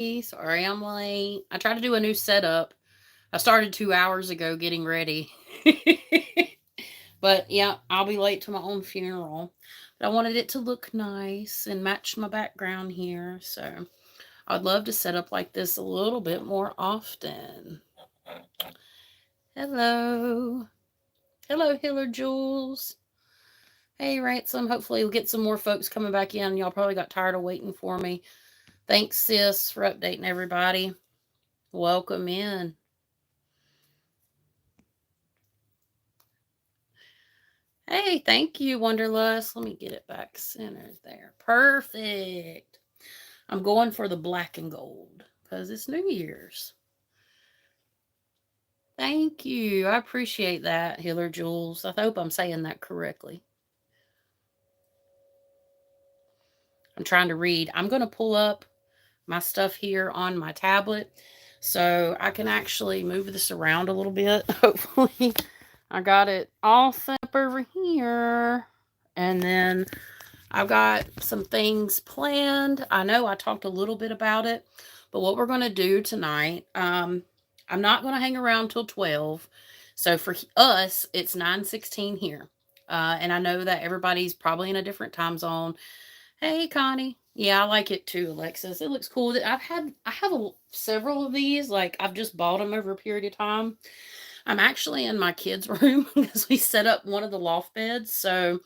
Sorry I'm late. I tried to do a new setup. I started 2 hours ago getting ready. But yeah, I'll be late to my own funeral. But I wanted it to look nice and match my background here. So I'd love to set up like this a little bit more often. Hello. Hello, Hiller Jules. Hey, Ransom. Hopefully, we'll get some more folks coming back in. Y'all probably got tired of waiting for me. Thanks, sis, for updating everybody. Welcome in. Hey, thank you, Wonderlust. Let me get it back centered there. Perfect. I'm going for the black and gold because it's New Year's. Thank you. I appreciate that, Hiller Jules. I hope I'm saying that correctly. I'm trying to read. I'm going to pull up my stuff here on my tablet so I can actually move this around a little bit. Hopefully, I got it all set up over here. And then I've got some things planned. I know I talked a little bit about it, but what we're going to do tonight, I'm not going to hang around till 12. So for us, it's 9:16 here. And I know that everybody's probably in a different time zone. Hey, Connie. Yeah, I like it too, Alexis. It looks cool. I have several of these. Like I've just bought them over a period of time. I'm actually in my kids' room because we set up one of the loft beds. So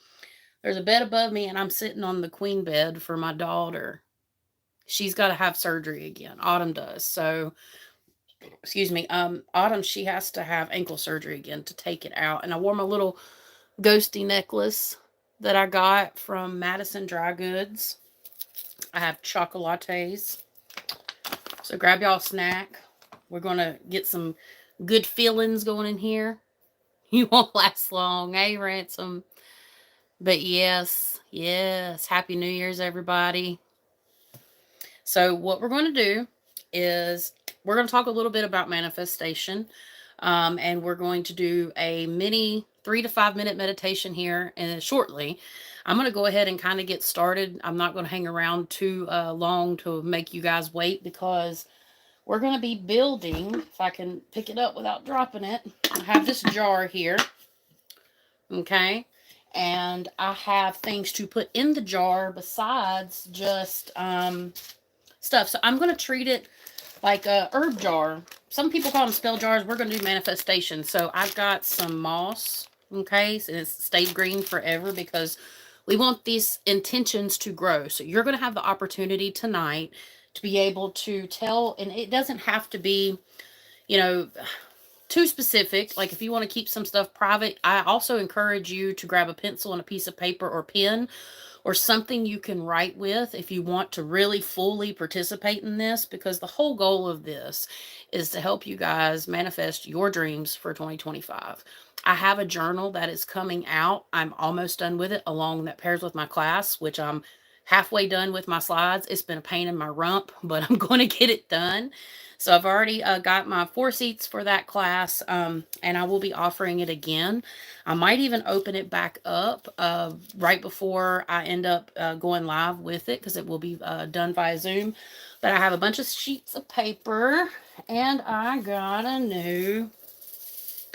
there's a bed above me, and I'm sitting on the queen bed for my daughter. She's got to have surgery again. Autumn does. So, excuse me. Autumn, she has to have ankle surgery again to take it out. And I wore my little ghosty necklace that I got from Madison Dry Goods. I have chocolates. So grab y'all a snack. We're going to get some good feelings going in here. You won't last long, eh, Ransom? But yes, yes. Happy New Year's, everybody. So what we're going to do is we're going to talk a little bit about manifestation. And we're going to do a mini 3 to 5 minute meditation here and shortly. I'm going to go ahead and kind of get started. I'm not going to hang around too long to make you guys wait because we're going to be building, if I can pick it up without dropping it. I have this jar here. Okay. And I have things to put in the jar besides just stuff. So I'm going to treat it like a herb jar. Some people call them spell jars. We're going to do manifestation. So I've got some moss, okay, and it's stayed green forever because we want these intentions to grow. So you're going to have the opportunity tonight to be able to tell, and it doesn't have to be, you know, too specific. Like if you want to keep some stuff private, I also encourage you to grab a pencil and a piece of paper or pen or something you can write with if you want to really fully participate in this, because the whole goal of this is to help you guys manifest your dreams for 2025. I have a journal that is coming out. I'm almost done with it, along that pairs with my class, which I'm halfway done with my slides. It's been a pain in my rump, but I'm going to get it done. So I've already got my 4 seats for that class, and I will be offering it again. I might even open it back up right before I end up going live with it, because it will be done via Zoom. But I have a bunch of sheets of paper, and I got a new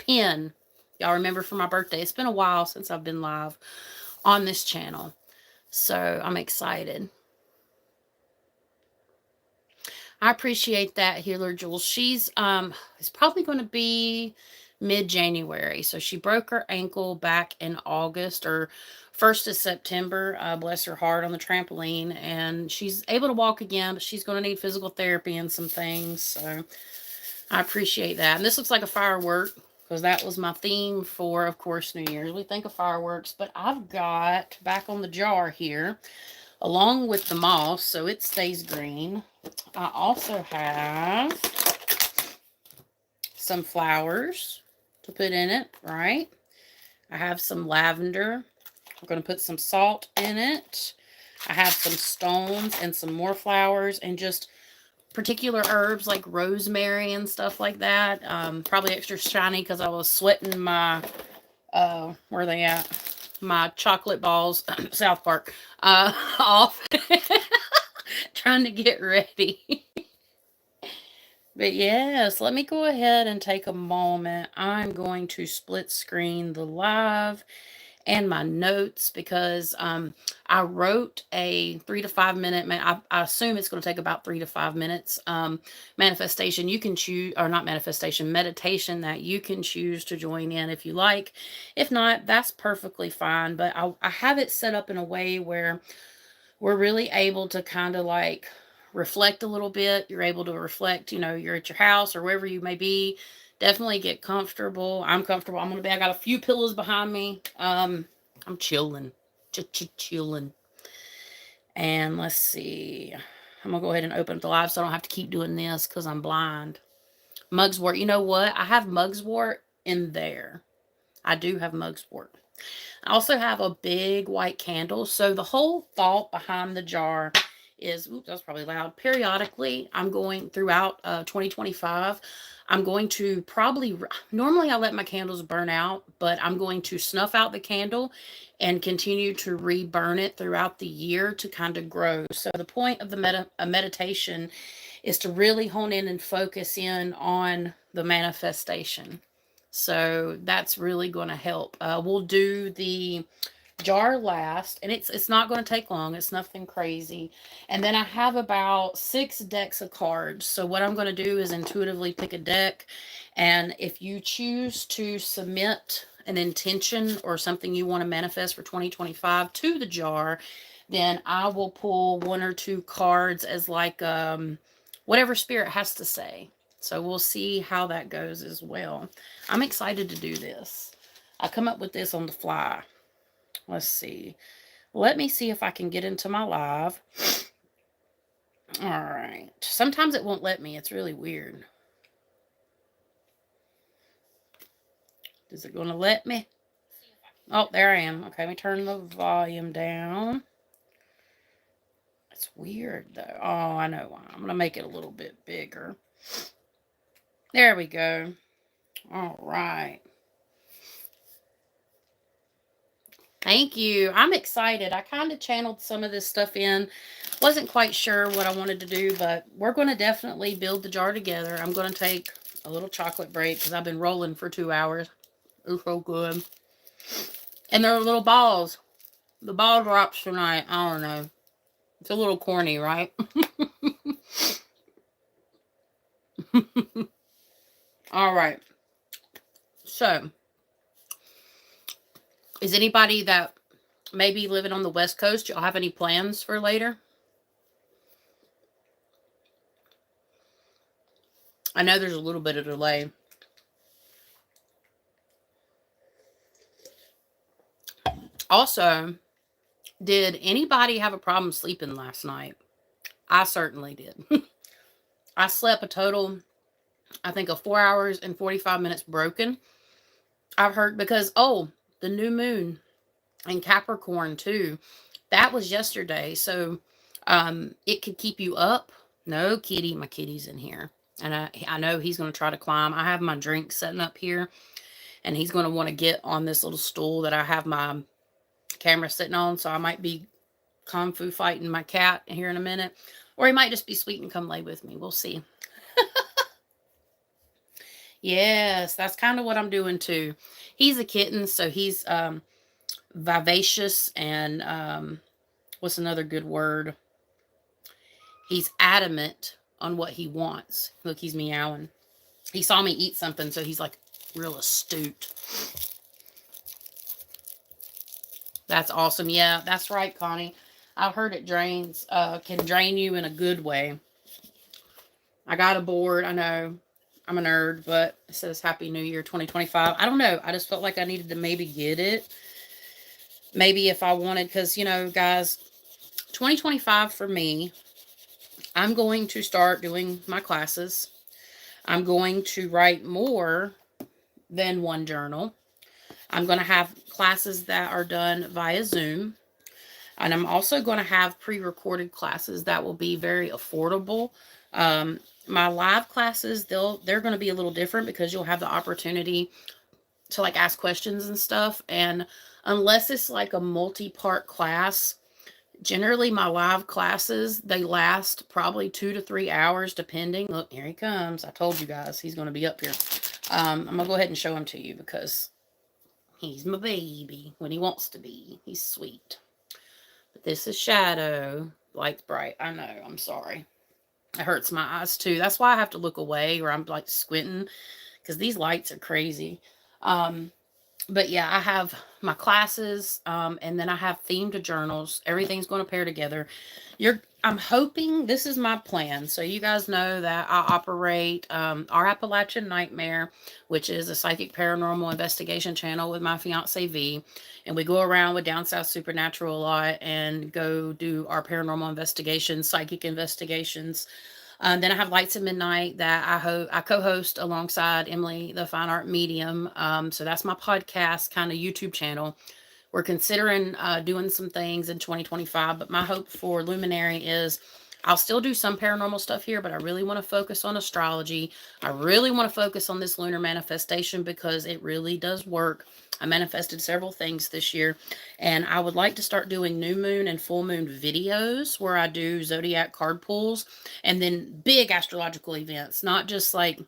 pen. Y'all remember for my birthday. It's been a while since I've been live on this channel, so I'm excited. I appreciate that, Healer Jules. She's it's probably going to be mid-January. So she broke her ankle back in August or 1st of September. Bless her heart, on the trampoline, and she's able to walk again, but she's going to need physical therapy and some things. So I appreciate that. And this looks like a firework because that was my theme for, of course, New Year's. We think of fireworks, but I've got back on the jar here, along with the moss, so it stays green. I also have some flowers to put in it, right? I have some lavender. I'm going to put some salt in it. I have some stones and some more flowers and just particular herbs like rosemary and stuff like that. Probably extra shiny because I was sweating my, where are they at? My chocolate balls, South Park, off. Trying to get ready. But yes, let me go ahead and take a moment. I'm going to split screen the live and my notes because I wrote a 3 to 5 minute, I assume it's going to take about 3 to 5 minutes, manifestation. You can choose, or not manifestation, meditation that you can choose to join in if you like. If not, that's perfectly fine. But I have it set up in a way where we're really able to kind of like reflect a little bit. You're able to reflect, you're at your house or wherever you may be. Definitely get comfortable. I'm comfortable. I'm gonna be. I got a few pillows behind me. I'm chilling, chilling. And let's see. I'm gonna go ahead and open up the live so I don't have to keep doing this because I'm blind. Mugswort. You know what? I have Mugswort in there. I do have Mugswort. I also have a big white candle. So the whole thought behind the jar is, oops, that's probably loud. Periodically, I'm going throughout 2025. I'm going to normally I let my candles burn out, but I'm going to snuff out the candle and continue to reburn it throughout the year to kind of grow. So the point of the meditation is to really hone in and focus in on the manifestation. So that's really going to help. We'll do the jar last, and it's not going to take long. It's nothing crazy. And then I have about 6 decks of cards. So what I'm going to do is intuitively pick a deck, and if you choose to submit an intention or something you want to manifest for 2025 to the jar, then I will pull 1 or 2 cards as like whatever spirit has to say. So we'll see how that goes as well. I'm excited to do this. I come up with this on the fly. Let's see. Let me see if I can get into my live. All right. Sometimes it won't let me. It's really weird. Is it going to let me? Oh, there I am. Okay, let me turn the volume down. It's weird, though. Oh, I know why. I'm going to make it a little bit bigger. There we go. All right. Thank you. I'm excited. I kind of channeled some of this stuff in. Wasn't quite sure what I wanted to do, but we're going to definitely build the jar together. I'm going to take a little chocolate break because I've been rolling for 2 hours. It's so good. And they're little balls. The ball drops tonight. I don't know. It's a little corny, right? All right. So, is anybody that may be living on the West Coast, y'all have any plans for later? I know there's a little bit of delay. Also, did anybody have a problem sleeping last night? I certainly did. I slept a total, I think, of 4 hours and 45 minutes broken. I've heard because, the new moon in Capricorn too. That was yesterday. So it could keep you up. No kitty, my kitty's in here. And I know he's going to try to climb. I have my drink setting up here. And he's going to want to get on this little stool that I have my camera sitting on. So I might be kung fu fighting my cat here in a minute. Or he might just be sweet and come lay with me. We'll see. Yes, that's kind of what I'm doing too. He's a kitten, so he's vivacious and what's another good word? He's adamant on what he wants. Look, he's meowing. He saw me eat something, so he's like real astute. That's awesome. Yeah, that's right, Connie. I've heard it can drain you in a good way. I got a board. I know I'm a nerd, but it says Happy New Year 2025. I don't know. I just felt like I needed to maybe get it. Maybe if I wanted, because, guys, 2025 for me, I'm going to start doing my classes. I'm going to write more than one journal. I'm going to have classes that are done via Zoom. And I'm also going to have pre-recorded classes that will be very affordable. My live classes, they're going to be a little different because you'll have the opportunity to ask questions and stuff. And unless it's like a multi-part class, Generally, my live classes, they last probably 2 to 3 hours, depending. Look, here he comes. I told you guys he's going to be up here. I'm going to go ahead and show him to you because he's my baby when he wants to be. He's sweet. But this is Shadow. Light's bright. I know. I'm sorry. It hurts my eyes too. That's why I have to look away or I'm like squinting because these lights are crazy. But yeah, I have my classes, and then I have themed journals. Everything's going to pair together. I'm hoping this is my plan. So you guys know that I operate our Appalachian Nightmare, which is a psychic paranormal investigation channel with my fiance V, and we go around with Down South Supernatural a lot and go do our paranormal investigations, psychic investigations. Then I have Lights at Midnight that I co-host alongside Emily, the fine art medium. So that's my podcast kind of YouTube channel. We're considering doing some things in 2025, but my hope for Luminary is I'll still do some paranormal stuff here, but I really want to focus on astrology. I really want to focus on this lunar manifestation because it really does work. I manifested several things this year, and I would like to start doing new moon and full moon videos where I do zodiac card pulls and then big astrological events, not just like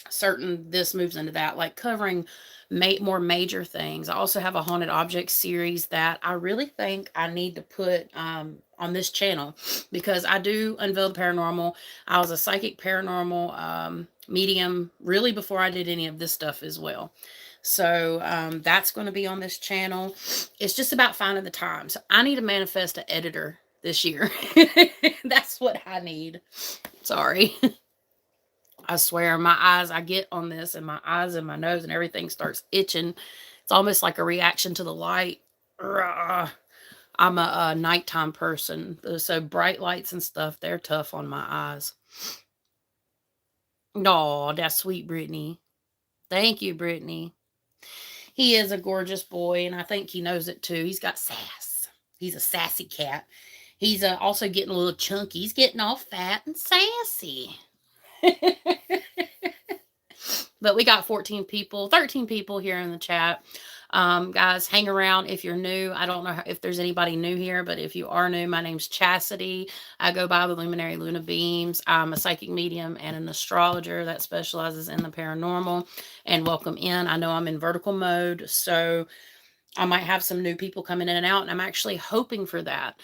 certain this moves into that, like covering more major things. I also have a haunted object series that I really think I need to put on this channel because I do unveil the paranormal. I was a psychic paranormal medium really before I did any of this stuff as well. So that's going to be on this channel. It's just about finding the time. So I need to manifest an editor this year. That's what I need. Sorry. I swear, my eyes, I get on this and my eyes and my nose and everything starts itching. It's almost like a reaction to the light. I'm a nighttime person. So bright lights and stuff, they're tough on my eyes. Oh, that's sweet, Brittany. Thank you, Brittany. He is a gorgeous boy, and I think he knows it too. He's got sass. He's a sassy cat. He's also getting a little chunky. He's getting all fat and sassy. But we got 13 people here in the chat. Guys, hang around if you're new. I don't know if there's anybody new here, but if you are new, my name's Chastity. I go by the Luminary Luna Beams. I'm a psychic medium and an astrologer that specializes in the paranormal. And welcome in. I know I'm in vertical mode, so I might have some new people coming in and out, and I'm actually hoping for that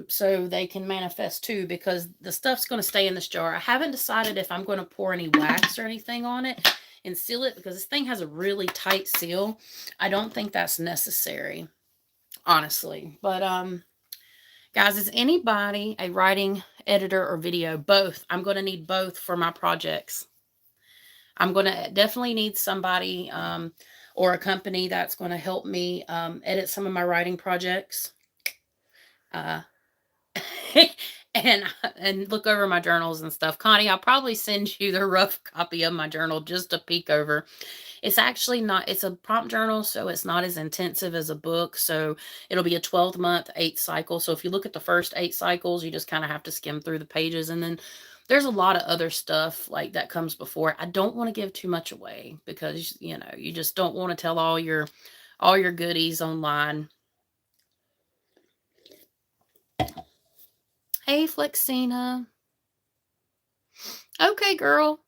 so they can manifest too, because the stuff's going to stay in this jar. I haven't decided if I'm going to pour any wax or anything on it and seal it because this thing has a really tight seal. I don't think that's necessary, honestly. But guys, is anybody a writing editor or video? Both. I'm going to need both for my projects. I'm going to definitely need somebody or a company that's going to help me edit some of my writing projects. And look over my journals and stuff. Connie, I'll probably send you the rough copy of my journal just to peek over. It's actually not, it's a prompt journal, so it's not as intensive as a book. So it'll be a 12-month, 8 cycle. So if you look at the first 8 cycles, you just kind of have to skim through the pages. And then there's a lot of other stuff like that comes before. I don't want to give too much away because, you know, you just don't want to tell all your goodies online. Hey, Flexina. Okay, girl.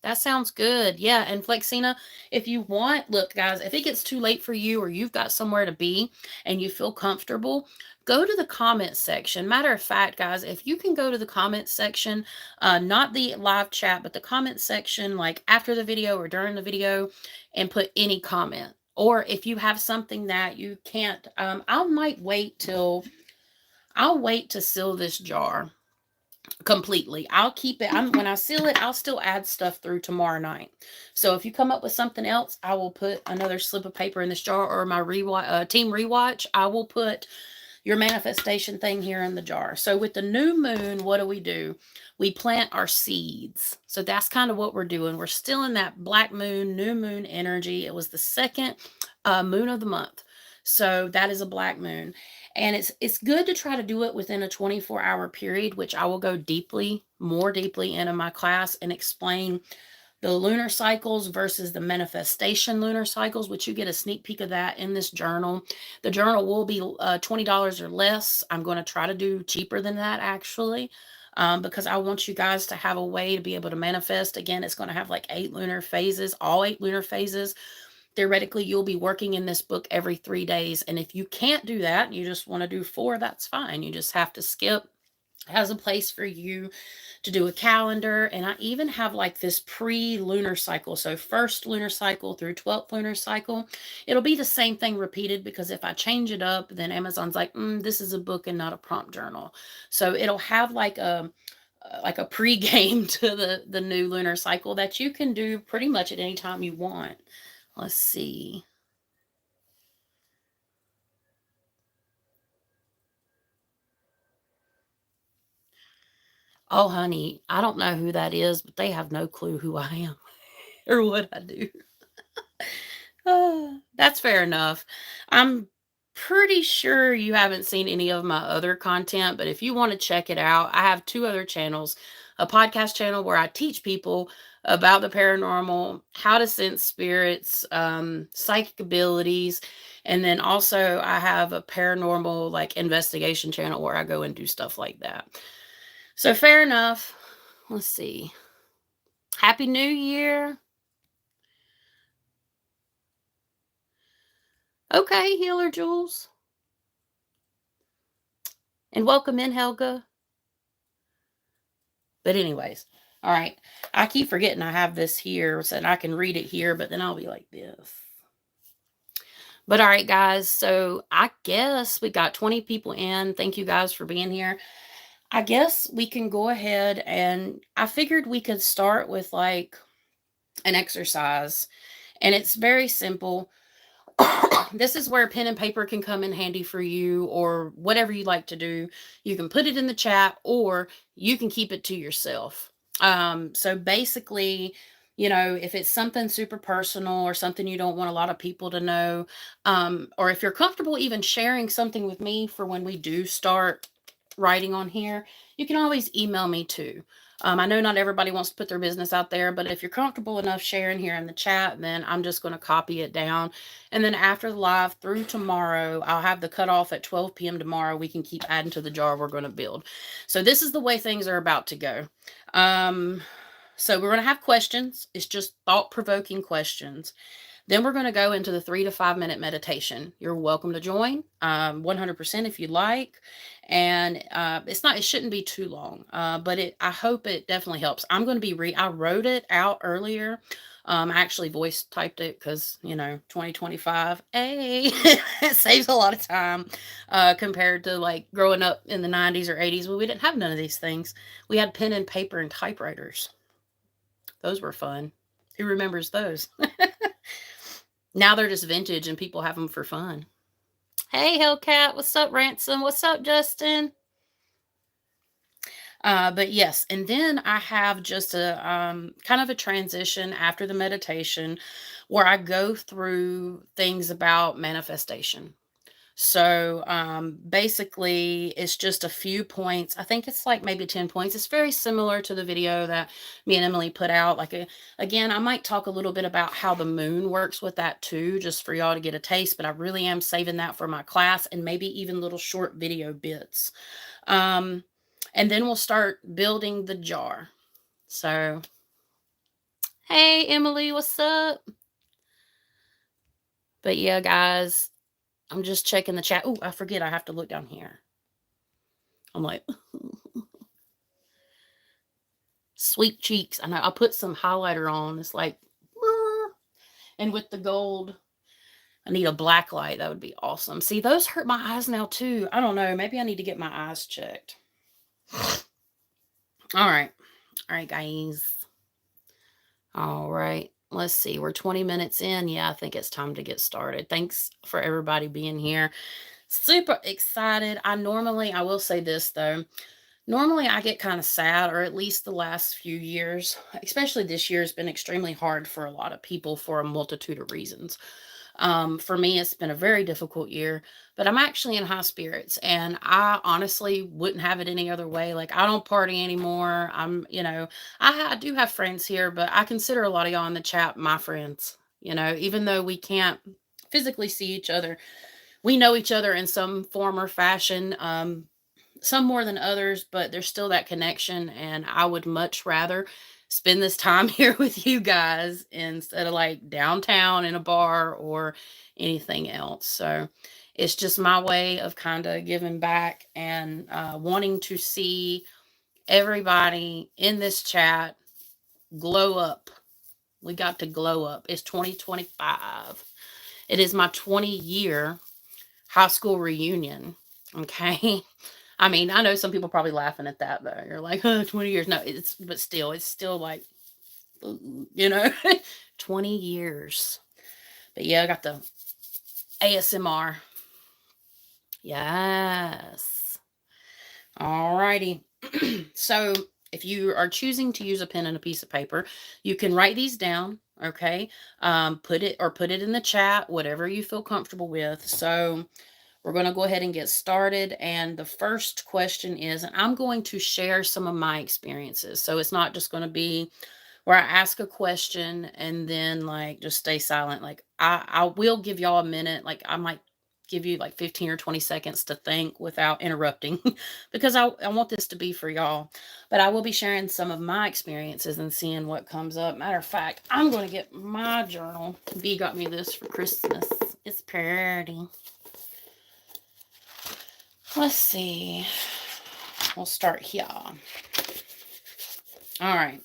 That sounds good. Yeah, and Flexina, if you want, look, guys, if it gets too late for you or you've got somewhere to be and you feel comfortable, go to the comment section. Matter of fact, guys, if you can go to the comment section, not the live chat, but the comment section, like after the video or during the video, and put any comment. Or if you have something that you can't, I'll wait to seal this jar completely. I'll keep it. When I seal it, I'll still add stuff through tomorrow night. So if you come up with something else, I will put another slip of paper in this jar, or my team rewatch. I will put your manifestation thing here in the jar. So with the new moon, what do? We plant our seeds. So that's kind of what we're doing. We're still in that black moon, new moon energy. It was the second moon of the month. So that is a black moon. And it's good to try to do it within a 24-hour period, which I will go more deeply into my class and explain the lunar cycles versus the manifestation lunar cycles, which you get a sneak peek of that in this journal. The journal will be $20 or less. I'm going to try to do cheaper than that, actually. Because I want you guys to have a way to be able to manifest. Again, it's going to have like 8 lunar phases, all 8 lunar phases. Theoretically, you'll be working in this book every 3 days. And if you can't do that, you just want to do 4, that's fine. You just have to skip. It has a place for you to do a calendar. And I even have like this pre-lunar cycle. So first lunar cycle through 12th lunar cycle. It'll be the same thing repeated, because if I change it up, then Amazon's like, this is a book and not a prompt journal. So it'll have like a pre-game to the new lunar cycle that you can do pretty much at any time you want. Let's see. Oh, honey, I don't know who that is, but they have no clue who I am or what I do. That's fair enough. I'm pretty sure you haven't seen any of my other content, but if you want to check it out, I have 2 other channels. A podcast channel where I teach people about the paranormal, how to sense spirits, psychic abilities, and then also I have a paranormal like investigation channel where I go and do stuff like that. So fair enough. Let's see. Happy New Year. Okay, Healer Jules. And welcome in, Helga. But anyways, all right. I keep forgetting I have this here so I can read it here, but then I'll be like this. But all right, guys. So I guess we got 20 people in. Thank you guys for being here. I guess we can go ahead, and I figured we could start with like an exercise, and it's very simple. This is where pen and paper can come in handy for you, or whatever you like to do. You can put it in the chat, or you can keep it to yourself. So basically, if it's something super personal or something you don't want a lot of people to know, or if you're comfortable even sharing something with me for when we do start writing on here, you can always email me too. I know not everybody wants to put their business out there, but if you're comfortable enough sharing here in the chat, then I'm just going to copy it down. And then after the live through tomorrow, I'll have the cutoff at 12 p.m. tomorrow. We can keep adding to the jar we're going to build. So this is the way things are about to go. So we're going to have questions. It's just thought-provoking questions. Then we're going to go into the 3 to 5 minute meditation. You're welcome to join 100% if you'd like. And it shouldn't be too long, but I hope it definitely helps. I'm going to be I wrote it out earlier. I actually voice typed it because, 2025, it saves a lot of time compared to like growing up in the 90s or 80s when we didn't have none of these things. We had pen and paper and typewriters. Those were fun. Who remembers those? Now they're just vintage and people have them for fun. Hey, Hellcat. What's up, Ransom? What's up, Justin? But yes, and then I have just a kind of a transition after the meditation where I go through things about manifestation. So basically, it's just a few points. I think it's like maybe 10 points. It's very similar to the video that me and Emily put out. Again, I might talk a little bit about how the moon works with that too, just for y'all to get a taste. But I really am saving that for my class, and maybe even little short video bits. And then we'll start building the jar. So, hey, Emily, what's up? But yeah, guys, I'm just checking the chat. Oh, I forget I have to look down here. I'm like, sweet cheeks. I know I put some highlighter on. It's like, and with the gold, I need a black light. That would be awesome. See, those hurt my eyes now too. I don't know. Maybe I need to get my eyes checked. All right, guys. All right. Let's see. We're 20 minutes in. Yeah, I think it's time to get started. Thanks for everybody being here. Super excited. I will say this though. Normally I get kind of sad, or at least the last few years, especially this year has been extremely hard for a lot of people for a multitude of reasons. For me, it's been a very difficult year, but I'm actually in high spirits, and I honestly wouldn't have it any other way. Like, I don't party anymore. I do have friends here, but I consider a lot of y'all in the chat my friends. Even though we can't physically see each other, we know each other in some form or fashion. Some more than others, but there's still that connection. And I would much rather spend this time here with you guys instead of like downtown in a bar or anything else. So it's just my way of kind of giving back and wanting to see everybody in this chat glow up. We got to glow up. It's 2025. It is my 20-year high school reunion. Okay. I mean, I know some people probably laughing at that, though. You're like, oh, 20 years. No, but still, it's still like, 20 years. But yeah, I got the ASMR. Yes. All righty. So if you are choosing to use a pen and a piece of paper, you can write these down. Okay. Put it in the chat, whatever you feel comfortable with. So we're going to go ahead and get started. And the first question is, and I'm going to share some of my experiences. So it's not just going to be where I ask a question and then like just stay silent. Like I will give y'all a minute. Like I might give you like 15 or 20 seconds to think without interrupting because I want this to be for y'all. But I will be sharing some of my experiences and seeing what comes up. Matter of fact, I'm going to get my journal. B got me this for Christmas. It's pretty. Let's see. We'll start here. All right.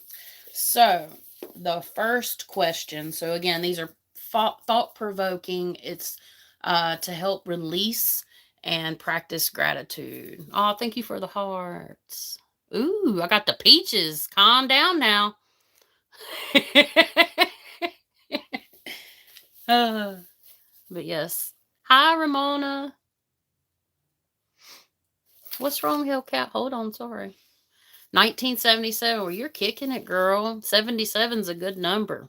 So the first question. So again, these are thought-provoking. It's to help release and practice gratitude. Oh, thank you for the hearts. Ooh, I got the peaches. Calm down now. But yes. Hi, Ramona. What's wrong, Hellcat? Hold on, sorry. 1977. Well, you're kicking it, girl. 77's a good number.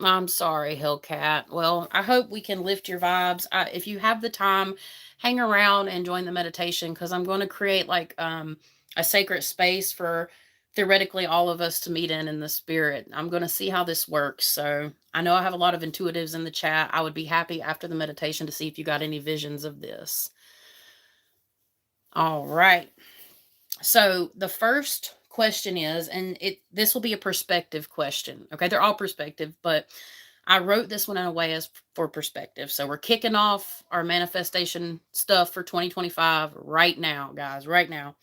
I'm sorry, Hellcat. Well, I hope we can lift your vibes. If you have the time, hang around and join the meditation because I'm going to create like a sacred space for theoretically all of us to meet in the spirit. I'm going to see how this works. So I know I have a lot of intuitives in the chat. I would be happy after the meditation to see if you got any visions of this. All right. So the first question is, and this will be a perspective question. Okay, they're all perspective, but I wrote this one in a way as for perspective. So we're kicking off our manifestation stuff for 2025 right now, guys, right now.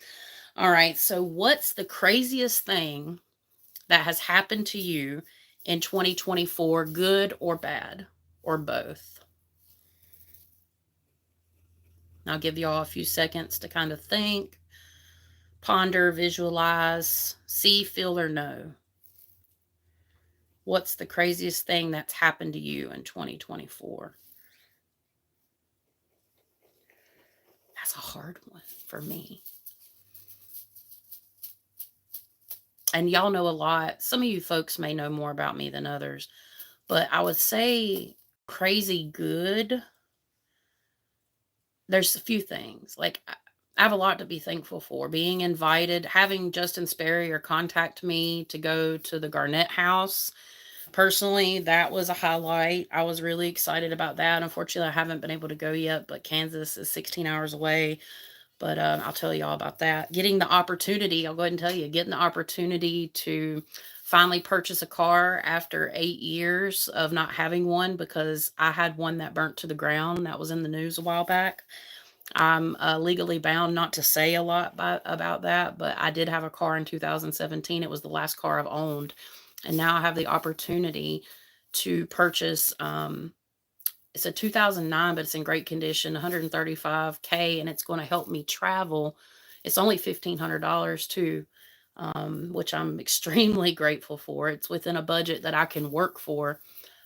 All right. So what's the craziest thing that has happened to you in 2024, good or bad, or both? I'll give you all a few seconds to kind of think, ponder, visualize, see, feel, or know. What's the craziest thing that's happened to you in 2024? That's a hard one for me. And y'all know a lot. Some of you folks may know more about me than others, but I would say crazy good. There's a few things. Like, I have a lot to be thankful for. Being invited, having Justin Sperrier contact me to go to the Garnett House. Personally, that was a highlight. I was really excited about that. Unfortunately, I haven't been able to go yet, but Kansas is 16 hours away. But I'll tell you all about that. Getting the opportunity, I'll go ahead and tell you, getting the opportunity to finally purchase a car after 8 years of not having one because I had one that burnt to the ground. That was in the news a while back. I'm legally bound not to say a lot about that, but I did have a car in 2017. It was the last car I've owned. And now I have the opportunity to purchase it's a 2009, but it's in great condition, 135K, and it's going to help me travel. It's only $1,500 too, which I'm extremely grateful for. It's within a budget that I can work for,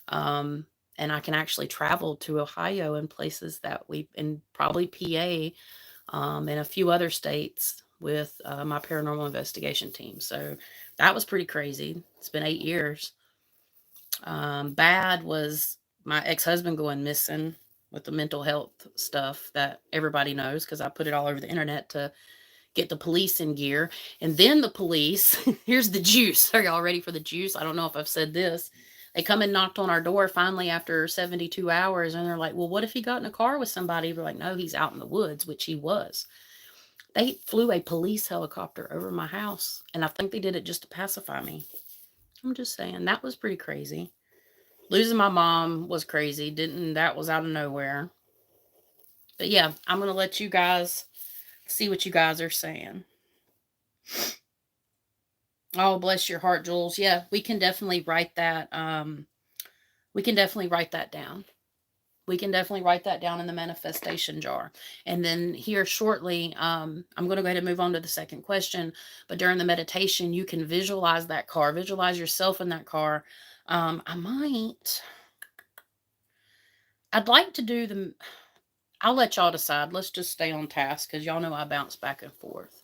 and I can actually travel to Ohio and places that and probably PA, and a few other states with my paranormal investigation team. So that was pretty crazy. It's been 8 years. Bad was my ex-husband going missing with the mental health stuff that everybody knows because I put it all over the internet to get the police in gear. And then the police, here's the juice. Are y'all ready for the juice? I don't know if I've said this. They come and knocked on our door finally after 72 hours, and they're like, well, what if he got in a car with somebody? We're like, no, he's out in the woods, which he was. They flew a police helicopter over my house, and I think they did it just to pacify me. I'm just saying, that was pretty crazy. Losing my mom was crazy. That was out of nowhere. But yeah, I'm going to let you guys see what you guys are saying. Oh, bless your heart, Jules. Yeah, we can definitely write that. We can definitely write that down. We can definitely write that down in the manifestation jar. And then here shortly, I'm going to go ahead and move on to the second question. But during the meditation, you can visualize that car, visualize yourself in that car. I'd like to do the, I'll let y'all decide. Let's just stay on task because y'all know I bounce back and forth.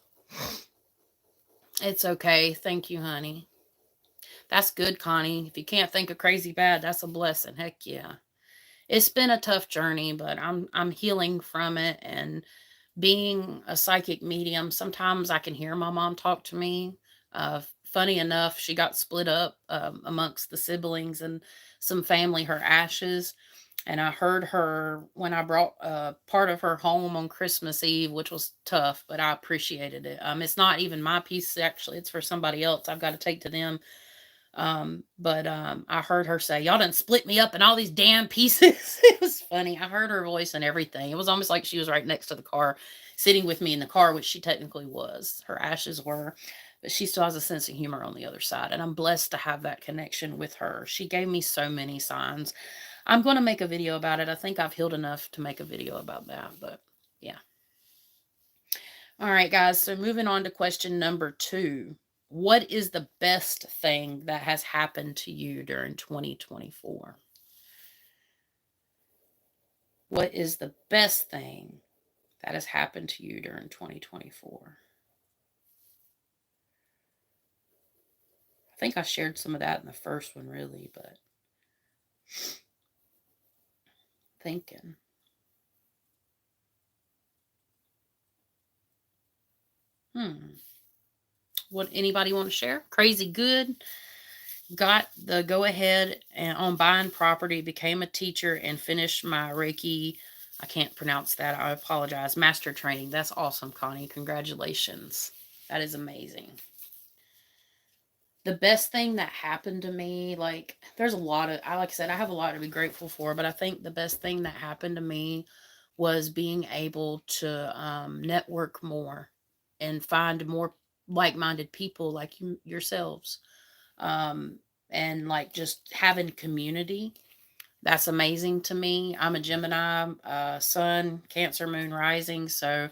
It's okay. Thank you, honey. That's good, Connie. If you can't think of crazy bad, that's a blessing. Heck yeah. It's been a tough journey, but I'm healing from it. And being a psychic medium, sometimes I can hear my mom talk to me. Funny enough, she got split up amongst the siblings and some family, her ashes. And I heard her when I brought part of her home on Christmas Eve, which was tough, but I appreciated it. It's not even my piece, actually. It's for somebody else. I've got to take to them. But I heard her say, y'all done split me up in all these damn pieces. It was funny. I heard her voice and everything. It was almost like she was right next to the car, sitting with me in the car, which she technically was. Her ashes were, but she still has a sense of humor on the other side. And I'm blessed to have that connection with her. She gave me so many signs. I'm going to make a video about it. I think I've healed enough to make a video about that, but yeah. All right, guys. So moving on to question number 2. What is the best thing that has happened to you during 2024? What is the best thing that has happened to you during 2024? I think I shared some of that in the first one, really, but thinking. What anybody want to share? Crazy good. Got the go ahead and on buying property, became a teacher, and finished my Reiki. I can't pronounce that. I apologize. Master training. That's awesome, Connie. Congratulations. That is amazing. The best thing that happened to me, like, there's a lot of, like I said, I have a lot to be grateful for, but I think the best thing that happened to me was being able to network more and find more like-minded people like yourselves. And like just having community. That's amazing to me. I'm a Gemini, sun, Cancer, moon, rising. So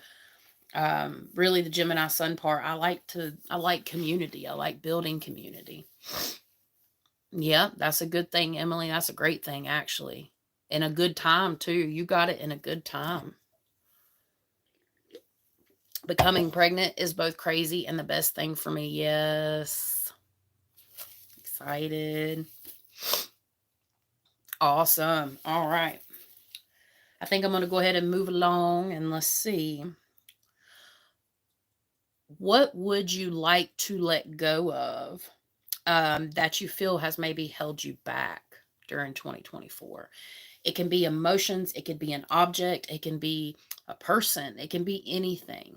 really the Gemini sun part, I like community. I like building community. Yeah, that's a good thing, Emily. That's a great thing, actually. In a good time, too. You got it in a good time. Becoming pregnant is both crazy and the best thing for me. Yes. Excited. Awesome. All right. I think I'm going to go ahead and move along, and let's see. What would you like to let go of that you feel has maybe held you back during 2024? It can be emotions, it could be an object, it can be a person, it can be anything.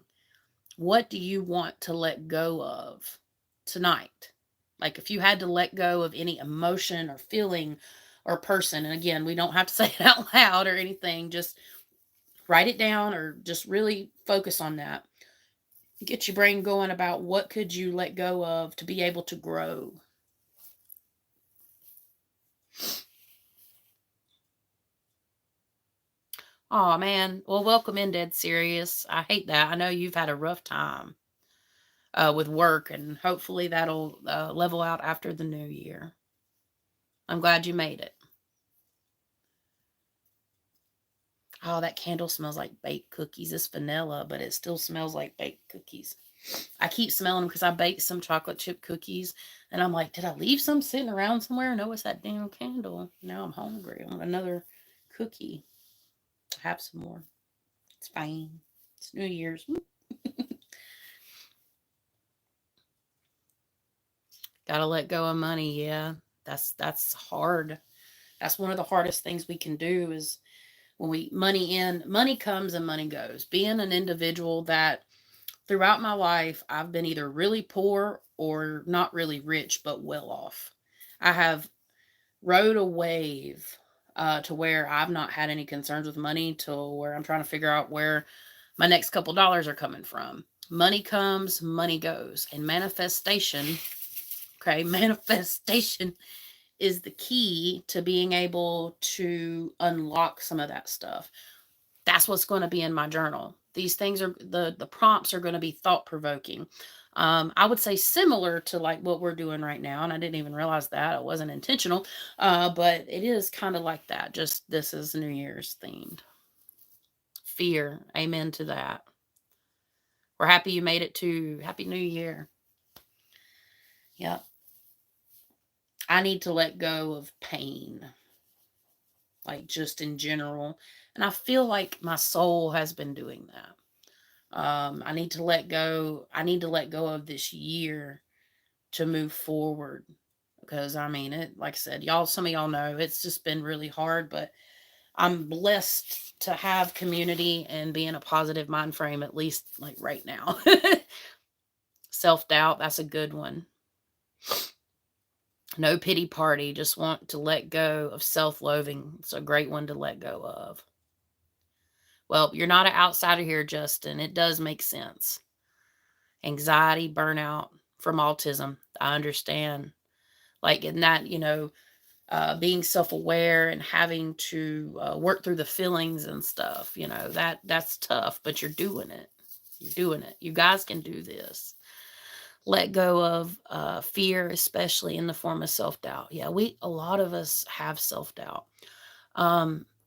What do you want to let go of tonight? Like if you had to let go of any emotion or feeling or person, and again, we don't have to say it out loud or anything, just write it down or just really focus on that. Get your brain going about what could you let go of to be able to grow. Oh man, well, welcome in, Dead Serious. I hate that. I know you've had a rough time with work, and hopefully that'll level out after the new year. I'm glad you made it. Oh, that candle smells like baked cookies. It's vanilla, but it still smells like baked cookies. I keep smelling them because I baked some chocolate chip cookies. And I'm like, did I leave some sitting around somewhere? No, it's that damn candle. Now I'm hungry. I want another cookie. Have some more. It's fine. It's New Year's. Gotta let go of money. Yeah, that's hard. That's one of the hardest things we can do is when we money comes and money goes. Being an individual that throughout my life I've been either really poor or not really rich but well off. I have rode a wave to where I've not had any concerns with money till where I'm trying to figure out where my next couple dollars are coming from. Money comes, money goes, and manifestation. Okay, manifestation is the key to being able to unlock some of that stuff. That's what's going to be in my journal. These things are the prompts are going to be thought provoking. I would say similar to like what we're doing right now, and I didn't even realize that it wasn't intentional, but it is kind of like that. Just this is New Year's themed. Fear, amen to that. We're happy you made it to Happy New Year. Yep. I need to let go of pain, like just in general. And I feel like my soul has been doing that. I need to let go. I need to let go of this year to move forward. Because I mean, it, like I said, y'all, some of y'all know it's just been really hard, but I'm blessed to have community and be in a positive mind frame, at least like right now. Self doubt, that's a good one. No pity party, just want to let go of self loathing. It's a great one to let go of. Well, you're not an outsider here, Justin. It does make sense. Anxiety, burnout from autism. I understand. Like in that, being self-aware and having to work through the feelings and stuff, that's tough, but you're doing it. You're doing it. You guys can do this. Let go of fear, especially in the form of self-doubt. Yeah, a lot of us have self-doubt.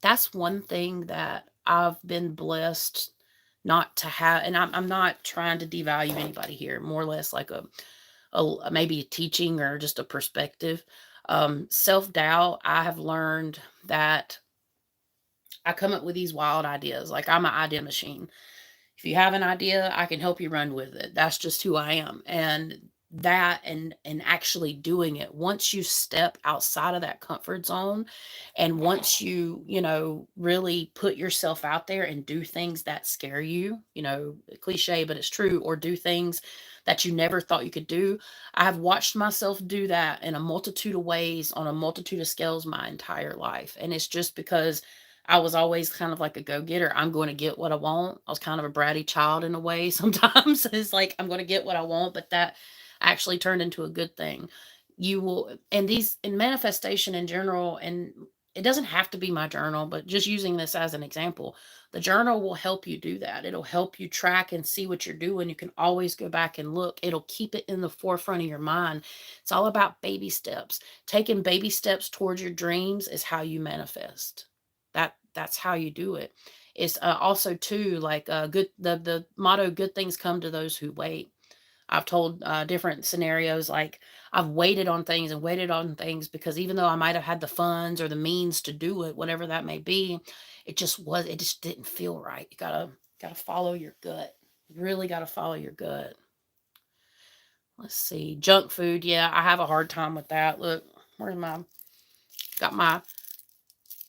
That's one thing that I've been blessed not to have, and I'm not trying to devalue anybody here, more or less like maybe a teaching or just a perspective. Self-doubt, I have learned that I come up with these wild ideas. Like I'm an idea machine. If you have an idea, I can help you run with it. That's just who I am. And that and actually doing it, once you step outside of that comfort zone and once you really put yourself out there and do things that scare you, cliche but it's true, or do things that you never thought you could do. I have watched myself do that in a multitude of ways on a multitude of scales my entire life, and it's just because I was always kind of like a go-getter. I'm going to get what I want. I was kind of a bratty child in a way sometimes. It's like I'm going to get what I want, but that actually turned into a good thing. You will, and these in manifestation in general, and it doesn't have to be my journal, but just using this as an example, the journal will help you do that. It'll help you track and see what you're doing. You can always go back and look. It'll keep it in the forefront of your mind. It's all about baby steps. Taking baby steps towards your dreams is how you manifest. That's how you do it. It's also too like good the motto, good things come to those who wait. I've told different scenarios like I've waited on things and waited on things because even though I might have had the funds or the means to do it, whatever that may be, it just didn't feel right. You gotta follow your gut. You really gotta follow your gut. Let's see. Junk food, yeah, I have a hard time with that. Look, where's my got my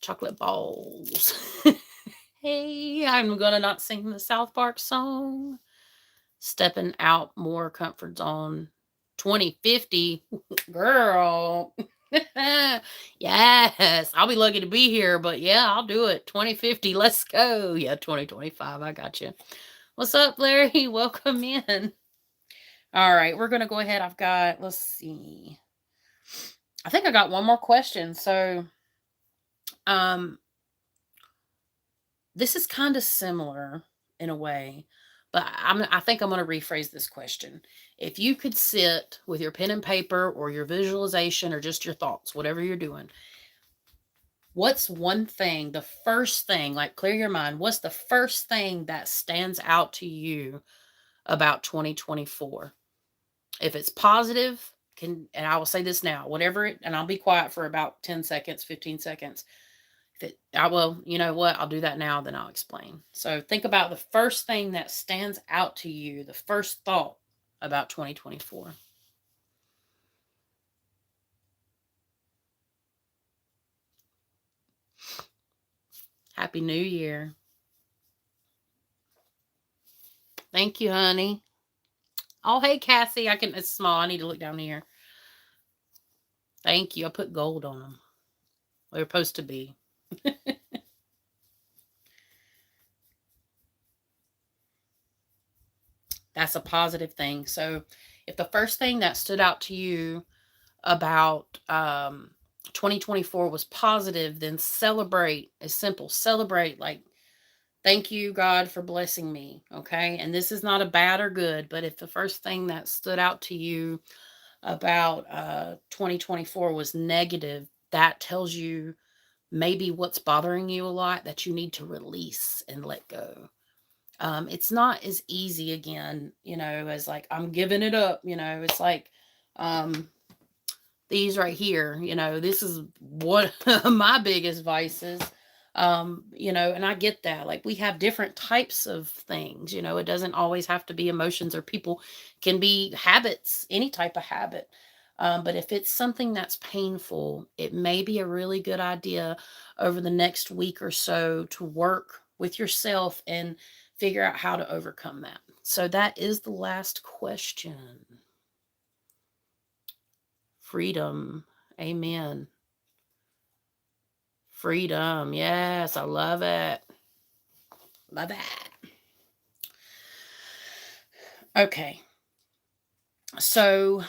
chocolate balls. Hey, I'm gonna not sing the South Park song. Stepping out more comfort zone. 2050, girl. Yes, I'll be lucky to be here, but yeah, I'll do it. 2050, let's go. Yeah, 2025, I got you. What's up, Larry? Welcome in. All right, we're gonna go ahead. Let's see. I think I got one more question. So, um, this is kind of similar in a way, but I think I'm going to rephrase this question. If you could sit with your pen and paper or your visualization or just your thoughts, whatever you're doing, what's one thing, the first thing, like clear your mind, what's the first thing that stands out to you about 2024. If it's positive, and I will say this now, whatever it, and I'll be quiet for about 10 seconds, 15 seconds. I will, you know what, I'll do that now, then I'll explain. So think about the first thing that stands out to you, the first thought about 2024. Happy New Year. Thank you, honey. Oh, hey, Cassie. It's small. I need to look down here. Thank you. I put gold on them. They're supposed to be. That's a positive thing. So if the first thing that stood out to you about 2024 was positive, then celebrate. It's simple. Celebrate. Like, thank you, God, for blessing me. Okay. And this is not a bad or good, but if the first thing that stood out to you about 2024 was negative, that tells you maybe what's bothering you a lot that you need to release and let go. It's not as easy again, as like I'm giving it up. It's like these right here. This is one of my biggest vices. And I get that. Like, we have different types of things. It doesn't always have to be emotions or people. Can be habits, any type of habit. But if it's something that's painful, it may be a really good idea over the next week or so to work with yourself and figure out how to overcome that. So that is the last question. Freedom. Amen. Freedom. Yes, I love it. Love it. Okay. So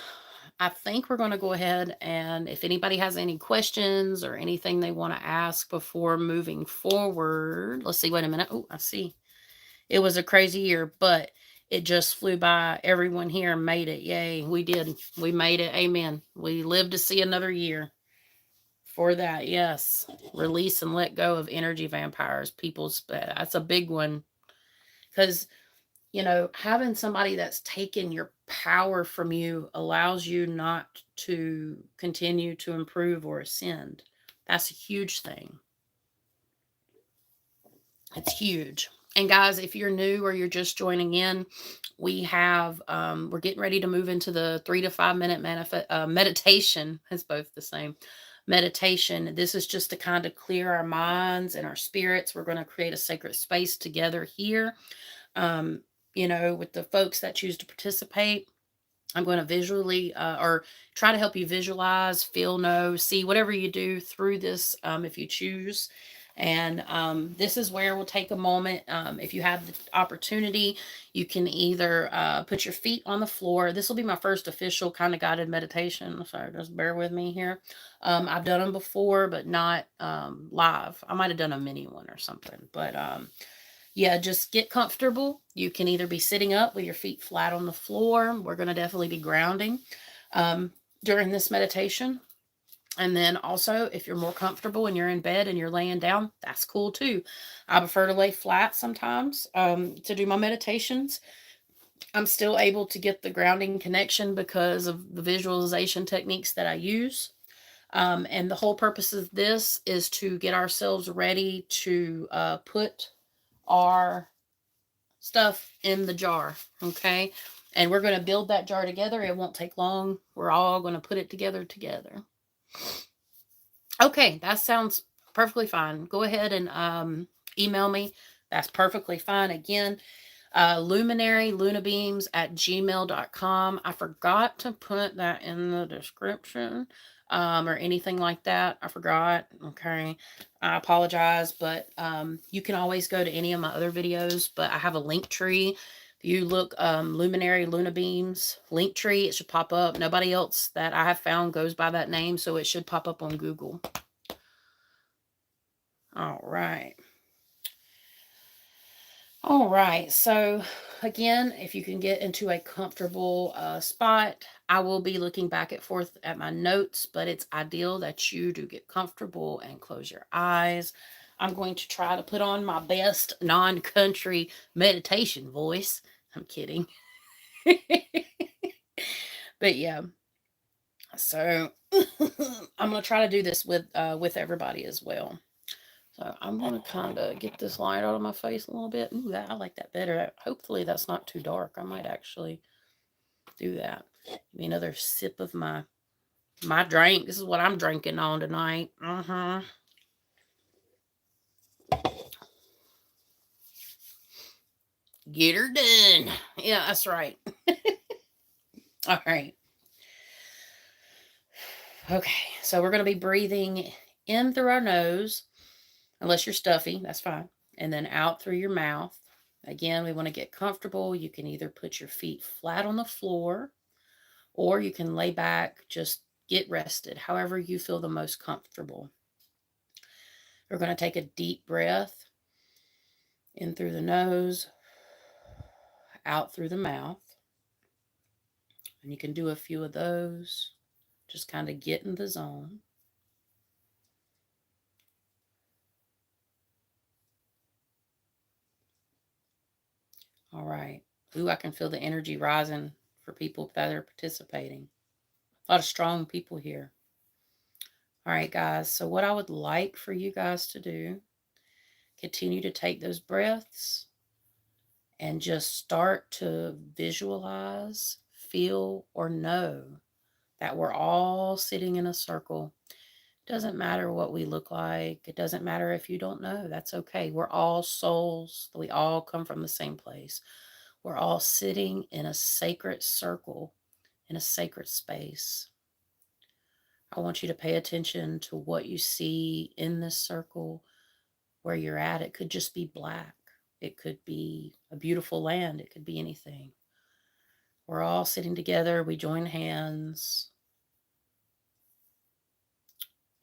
I think we're going to go ahead, and if anybody has any questions or anything they want to ask before moving forward, let's see. Wait a minute. Oh, I see. It was a crazy year, but it just flew by. Everyone here made it. Yay. We did. We made it. Amen. We lived to see another year. For that, yes. Release and let go of energy vampires. That's a big one. Because, having somebody that's taken your power from you allows you not to continue to improve or ascend. That's a huge thing. It's huge. And guys, if you're new or you're just joining in, we're getting ready to move into the 3 to 5 minute meditation. It's both the same. Meditation. This is just to kind of clear our minds and our spirits. We're going to create a sacred space together here. With the folks that choose to participate, I'm going to visually or try to help you visualize, feel, know, see, whatever you do through this, if you choose. And this is where we'll take a moment. If you have the opportunity, you can either put your feet on the floor. This will be my first official kind of guided meditation. Sorry, just bear with me here. I've done them before, but not live. I might have done a mini one or something. But yeah, just get comfortable. You can either be sitting up with your feet flat on the floor. We're going to definitely be grounding during this meditation. And then also, if you're more comfortable and you're in bed and you're laying down, that's cool too. I prefer to lay flat sometimes to do my meditations. I'm still able to get the grounding connection because of the visualization techniques that I use. And the whole purpose of this is to get ourselves ready to put our stuff in the jar. Okay. And we're going to build that jar together. It won't take long. We're all going to put it together. Okay, that sounds perfectly fine. Go ahead and email me. That's perfectly fine. Again, lunabeams@gmail.com. I forgot to put that in the description or anything like that. I forgot. Okay. I apologize, but you can always go to any of my other videos, but I have a link tree. If you look Luminary Luna Beams link tree, it should pop up. Nobody else that I have found goes by that name, so it should pop up on Google. All right. All right. So again, if you can get into a comfortable spot, I will be looking back and forth at my notes, but it's ideal that you do get comfortable and close your eyes. I'm going to try to put on my best non-country meditation voice. I'm kidding. But yeah, so I'm gonna try to do this with everybody as well. So I'm gonna kind of get this light out of my face a little bit. Ooh, I like that better. Hopefully that's not too dark. I might actually do that. Give me another sip of my drink. This is what I'm drinking on tonight. Get her done. Yeah, that's right. All right. Okay, so we're going to be breathing in through our nose, unless you're stuffy, that's fine. And then out through your mouth. Again, we want to get comfortable. You can either put your feet flat on the floor, or you can lay back, just get rested, however you feel the most comfortable. We're going to take a deep breath in through the nose, out through the mouth. And you can do a few of those. Just kind of get in the zone. All right. Ooh, I can feel the energy rising for people that are participating. A lot of strong people here. All right, guys. So what I would like for you guys to do, continue to take those breaths and just start to visualize, feel, or know that we're all sitting in a circle. Doesn't matter what we look like. It doesn't matter if you don't know. That's okay. We're all souls. We all come from the same place. We're all sitting in a sacred circle, in a sacred space. I want you to pay attention to what you see in this circle, where you're at. It could just be black. It could be a beautiful land. It could be anything. We're all sitting together. We join hands.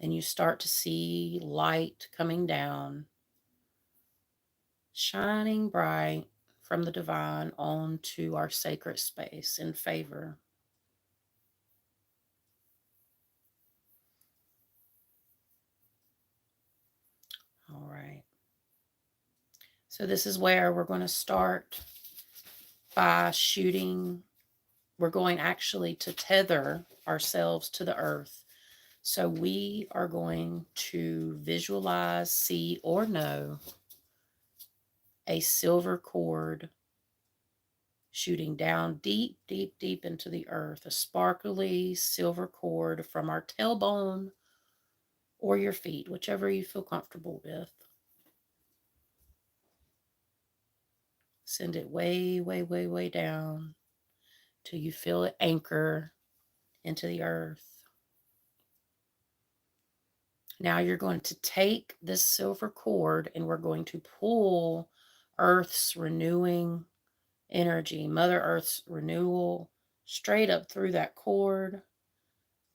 And you start to see light coming down, shining bright from the divine onto our sacred space in favor. All right. So this is where we're going to start by shooting. We're going actually to tether ourselves to the earth. So we are going to visualize, see, or know a silver cord shooting down deep, deep, deep into the earth, a sparkly silver cord from our tailbone or your feet, whichever you feel comfortable with. Send it way, way, way, way down till you feel it anchor into the earth. Now you're going to take this silver cord and we're going to pull Earth's renewing energy, Mother Earth's renewal, straight up through that cord,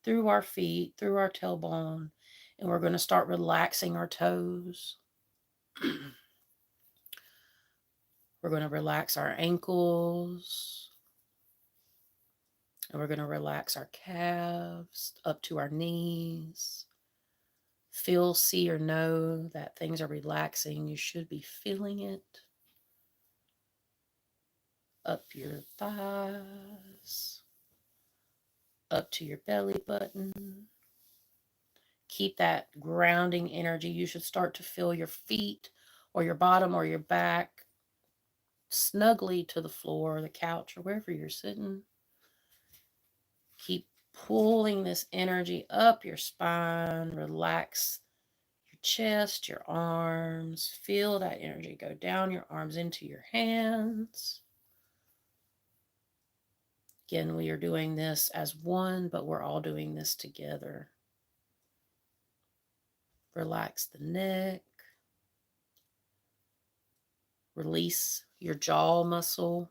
through our feet, through our tailbone, and we're going to start relaxing our toes. We're going to relax our ankles, and we're going to relax our calves up to our knees. Feel, see, or know that things are relaxing. You should be feeling it. Up your thighs, up to your belly button. Keep that grounding energy. You should start to feel your feet or your bottom or your back snugly to the floor, the couch, or wherever you're sitting. Keep pulling this energy up your spine. Relax your chest, your arms. Feel that energy go down your arms into your hands. Again, we are doing this as one, but we're all doing this together. Relax the neck. Release your jaw muscle.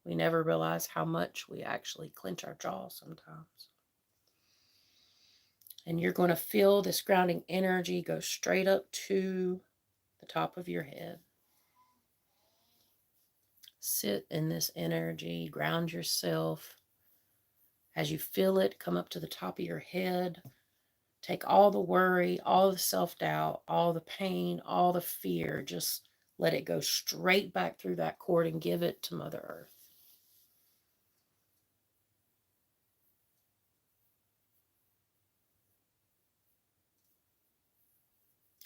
We never realize how much we actually clench our jaw sometimes. And you're going to feel this grounding energy go straight up to the top of your head. Sit in this energy, ground yourself. As you feel it come up to the top of your head, take all the worry, all the self-doubt, all the pain, all the fear, just Let it go straight back through that cord and give it to Mother Earth.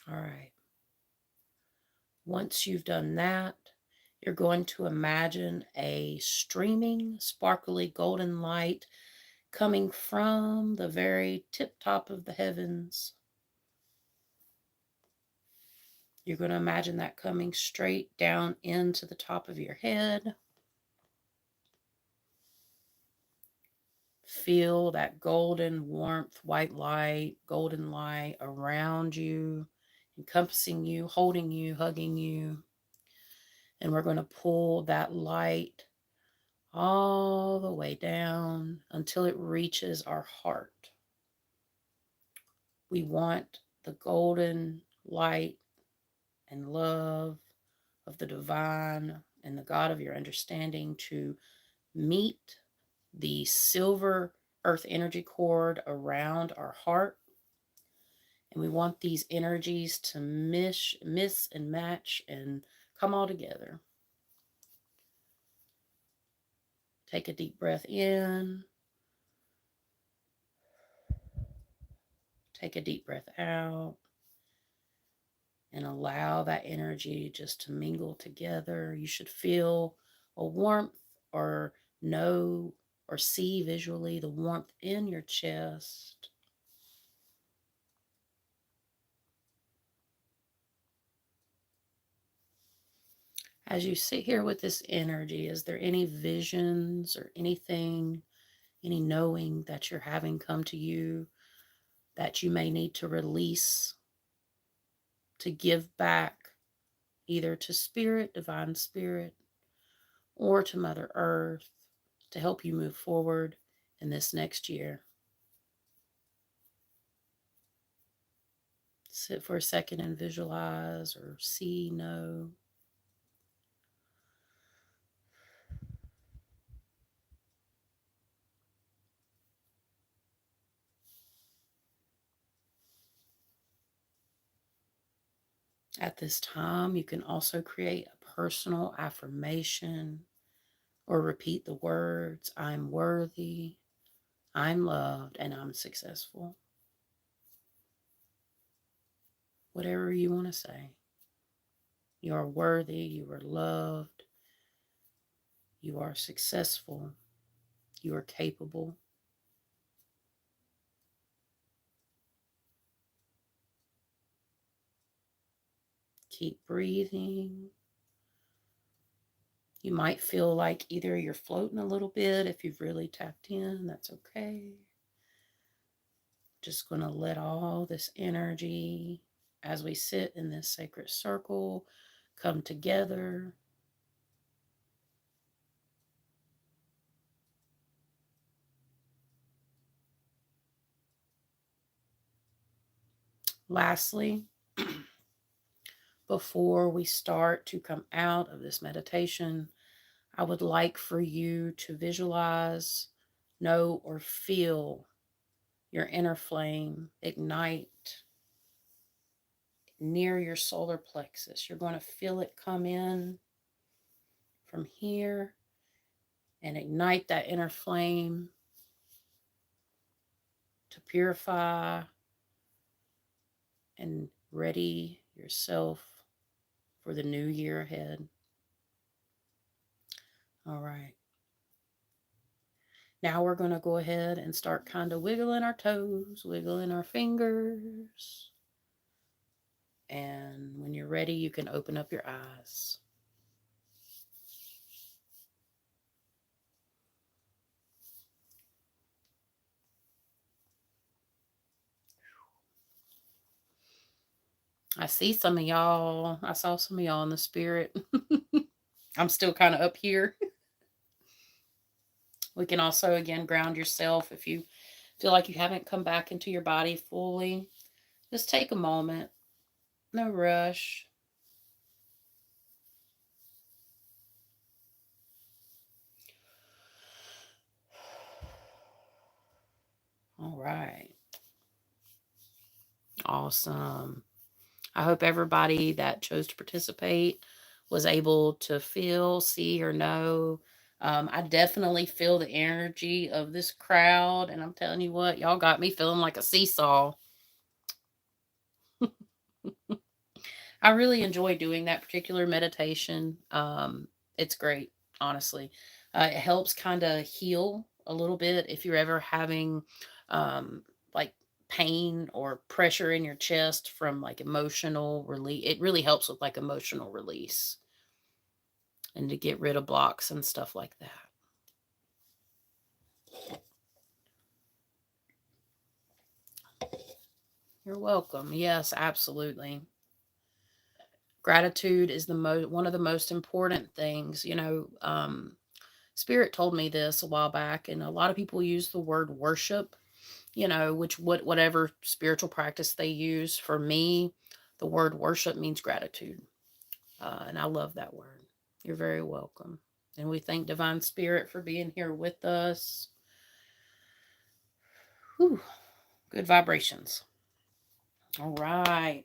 All right. Once you've done that, you're going to imagine a streaming, sparkly golden light coming from the very tip top of the heavens. You're going to imagine that coming straight down into the top of your head. Feel that golden warmth, white light, golden light around you, encompassing you, holding you, hugging you. And we're going to pull that light all the way down until it reaches our heart. We want the golden light and love of the divine and the God of your understanding to meet the silver earth energy cord around our heart. And we want these energies to miss and match and come all together. Take a deep breath in. Take a deep breath out. And allow that energy just to mingle together. You should feel a warmth or know or see visually the warmth in your chest. As you sit here with this energy, is there any visions or anything, any knowing that you're having come to you that you may need to release, to give back either to Spirit, Divine Spirit, or to Mother Earth to help you move forward in this next year? Sit for a second and visualize or see, know. At this time, you can also create a personal affirmation or repeat the words, I'm worthy, I'm loved, and I'm successful. Whatever you want to say. You are worthy, you are loved, you are successful, you are capable. Keep breathing. You might feel like either you're floating a little bit. If you've really tapped in, that's okay. Just going to let all this energy, as we sit in this sacred circle, come together. Lastly, before we start to come out of this meditation, I would like for you to visualize, know, or feel your inner flame ignite near your solar plexus. You're going to feel it come in from here and ignite that inner flame to purify and ready yourself for the new year ahead. All right. Now we're going to go ahead and start kind of wiggling our toes, wiggling our fingers. And when you're ready, you can open up your eyes. I see some of y'all. I saw some of y'all in the spirit. I'm still kind of up here. We can also, again, ground yourself if you feel like you haven't come back into your body fully. Just take a moment. No rush. All right. Awesome. I hope everybody that chose to participate was able to feel, see, or know. I definitely feel the energy of this crowd, and I'm telling you what, y'all got me feeling like a seesaw. I really enjoy doing that particular meditation. It's great, honestly. It helps kind of heal a little bit if you're ever having um, like pain or pressure in your chest from like emotional release. It really helps with like emotional release and to get rid of blocks and stuff like that. You're welcome. Yes, absolutely. Gratitude is the one of the most important things. Spirit told me this a while back, and a lot of people use the word worship, which whatever spiritual practice they use. For me, the word worship means gratitude, and I love that word. You're very welcome, and we thank Divine Spirit for being here with us. Whew, good vibrations. All right,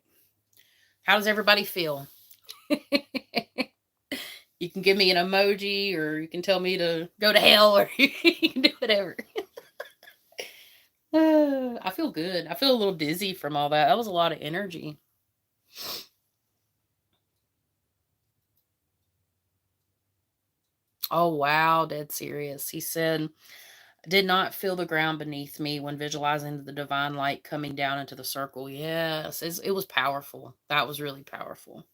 how does everybody feel? You can give me an emoji, or you can tell me to go to hell, or you can do whatever. I feel good. I feel a little dizzy from all that. That was a lot of energy. Oh, wow. Dead serious. He said, I did not feel the ground beneath me when visualizing the divine light coming down into the circle. Yes, it was powerful. That was really powerful.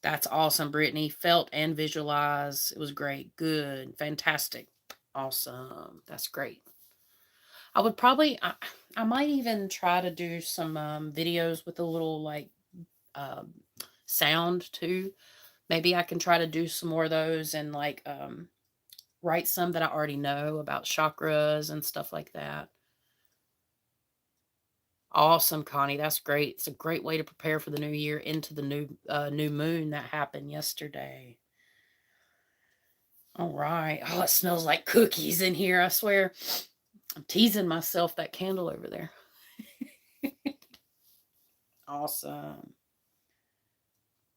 That's awesome, Brittany. Felt and visualized. It was great. Good. Fantastic. Awesome. That's great. I would probably, I might even try to do some videos with a little like um, sound too. Maybe I can try to do some more of those and like write some that I already know about chakras and stuff like that. Awesome, Connie. That's great. It's a great way to prepare for the new year into the new moon that happened yesterday. All right. Oh, it smells like cookies in here. I swear. I'm teasing myself, that candle over there. Awesome.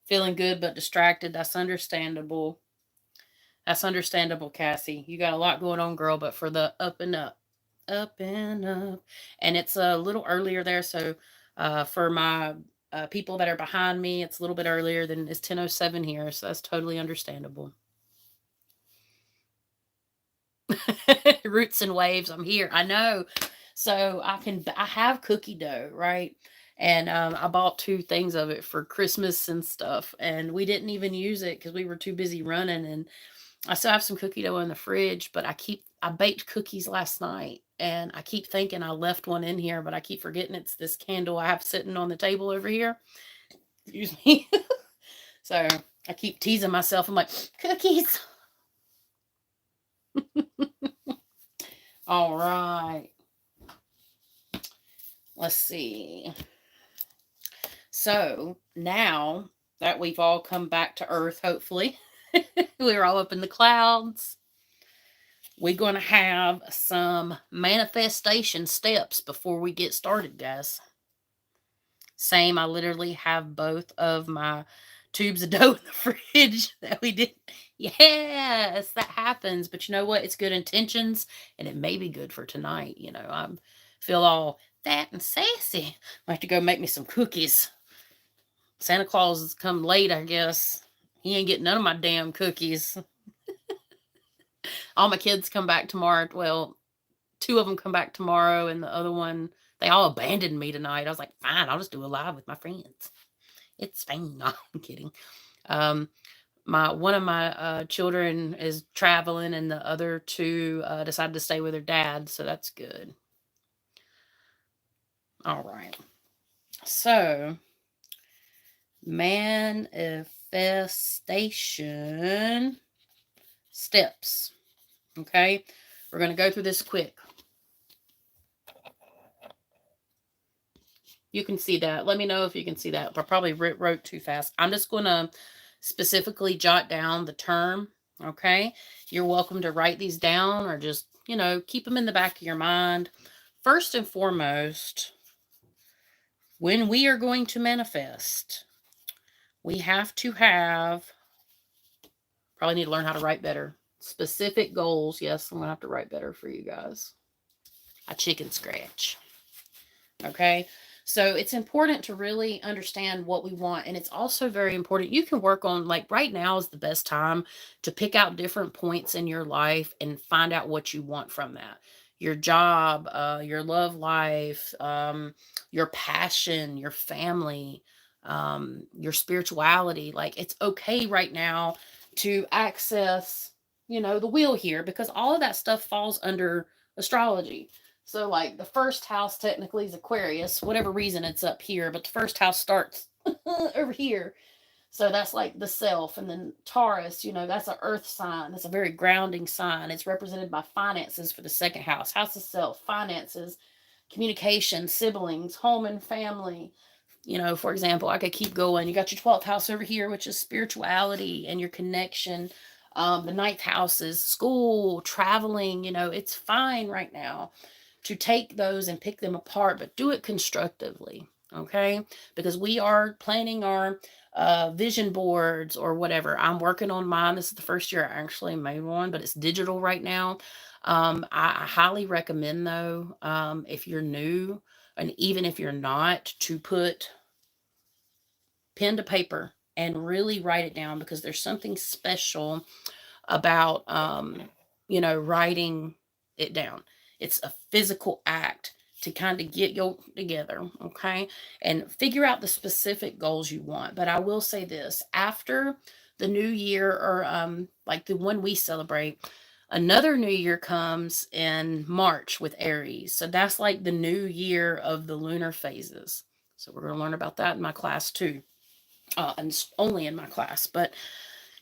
Feeling good but distracted. That's understandable. That's understandable, Cassie. You got a lot going on, girl, but for the up and up. Up and up. And it's a little earlier there, so for my people that are behind me, it's a little bit earlier than it's 10:07 here, so that's totally understandable. Roots and waves, I'm here. I know. So I have cookie dough, right? And I bought 2 things of it for Christmas and stuff, and we didn't even use it because we were too busy running. And I still have some cookie dough in the fridge, but I baked cookies last night, and I keep thinking I left one in here, but I keep forgetting it's this candle I have sitting on the table over here. Excuse me. So I keep teasing myself. I'm like, cookies. All right. Let's see. So now that we've all come back to Earth, hopefully, we're all up in the clouds. We're going to have some manifestation steps before we get started, guys. Same, I literally have both of my tubes of dough in the fridge that we did. Yes, that happens. But you know what? It's good intentions, and it may be good for tonight. I feel all fat and sassy. I have to go make me some cookies. Santa Claus has come late, I guess. He ain't getting none of my damn cookies. All my kids come back tomorrow. Well, 2 of them come back tomorrow, and the other one, they all abandoned me tonight. I was like, fine, I'll just do a live with my friends. It's fine. No, I'm kidding. Um, one of my children is traveling, and the other 2 decided to stay with their dad, so that's good. All right. So, manifestation steps. Okay, we're going to go through this quick. You can see that. Let me know if you can see that. I probably wrote too fast. I'm just going to specifically jot down the term. Okay, you're welcome to write these down or just, keep them in the back of your mind. First and foremost, when we are going to manifest, we have to have, probably need to learn how to write better. Specific goals. Yes, I'm going to have to write better for you guys. A chicken scratch. Okay. So it's important to really understand what we want. And it's also very important. You can work on, like, right now is the best time to pick out different points in your life and find out what you want from that. Your job, your love life, your passion, your family, your spirituality. Like, it's okay right now to access, the wheel here, because all of that stuff falls under astrology. So, like, the first house technically is Aquarius, whatever reason it's up here, but the first house starts over here. So that's like the self. And then Taurus, that's an earth sign. That's a very grounding sign. It's represented by finances for the second house. House of self, finances, communication, siblings, home and family. For example, I could keep going. You got your 12th house over here, which is spirituality and your connection. The ninth house is school, traveling. It's fine right now to take those and pick them apart, but do it constructively, okay? Because we are planning our vision boards or whatever. I'm working on mine. This is the first year I actually made one, but it's digital right now. I highly recommend, though, if you're new, and even if you're not, to put pen to paper and really write it down, because there's something special about writing it down. It's a physical act to kind of get you together, okay, and figure out the specific goals you want. But I will say this: after the new year, or like the one we celebrate, another new year comes in March with Aries. So that's like the new year of the lunar phases. So we're going to learn about that in my class too. And it's only in my class, but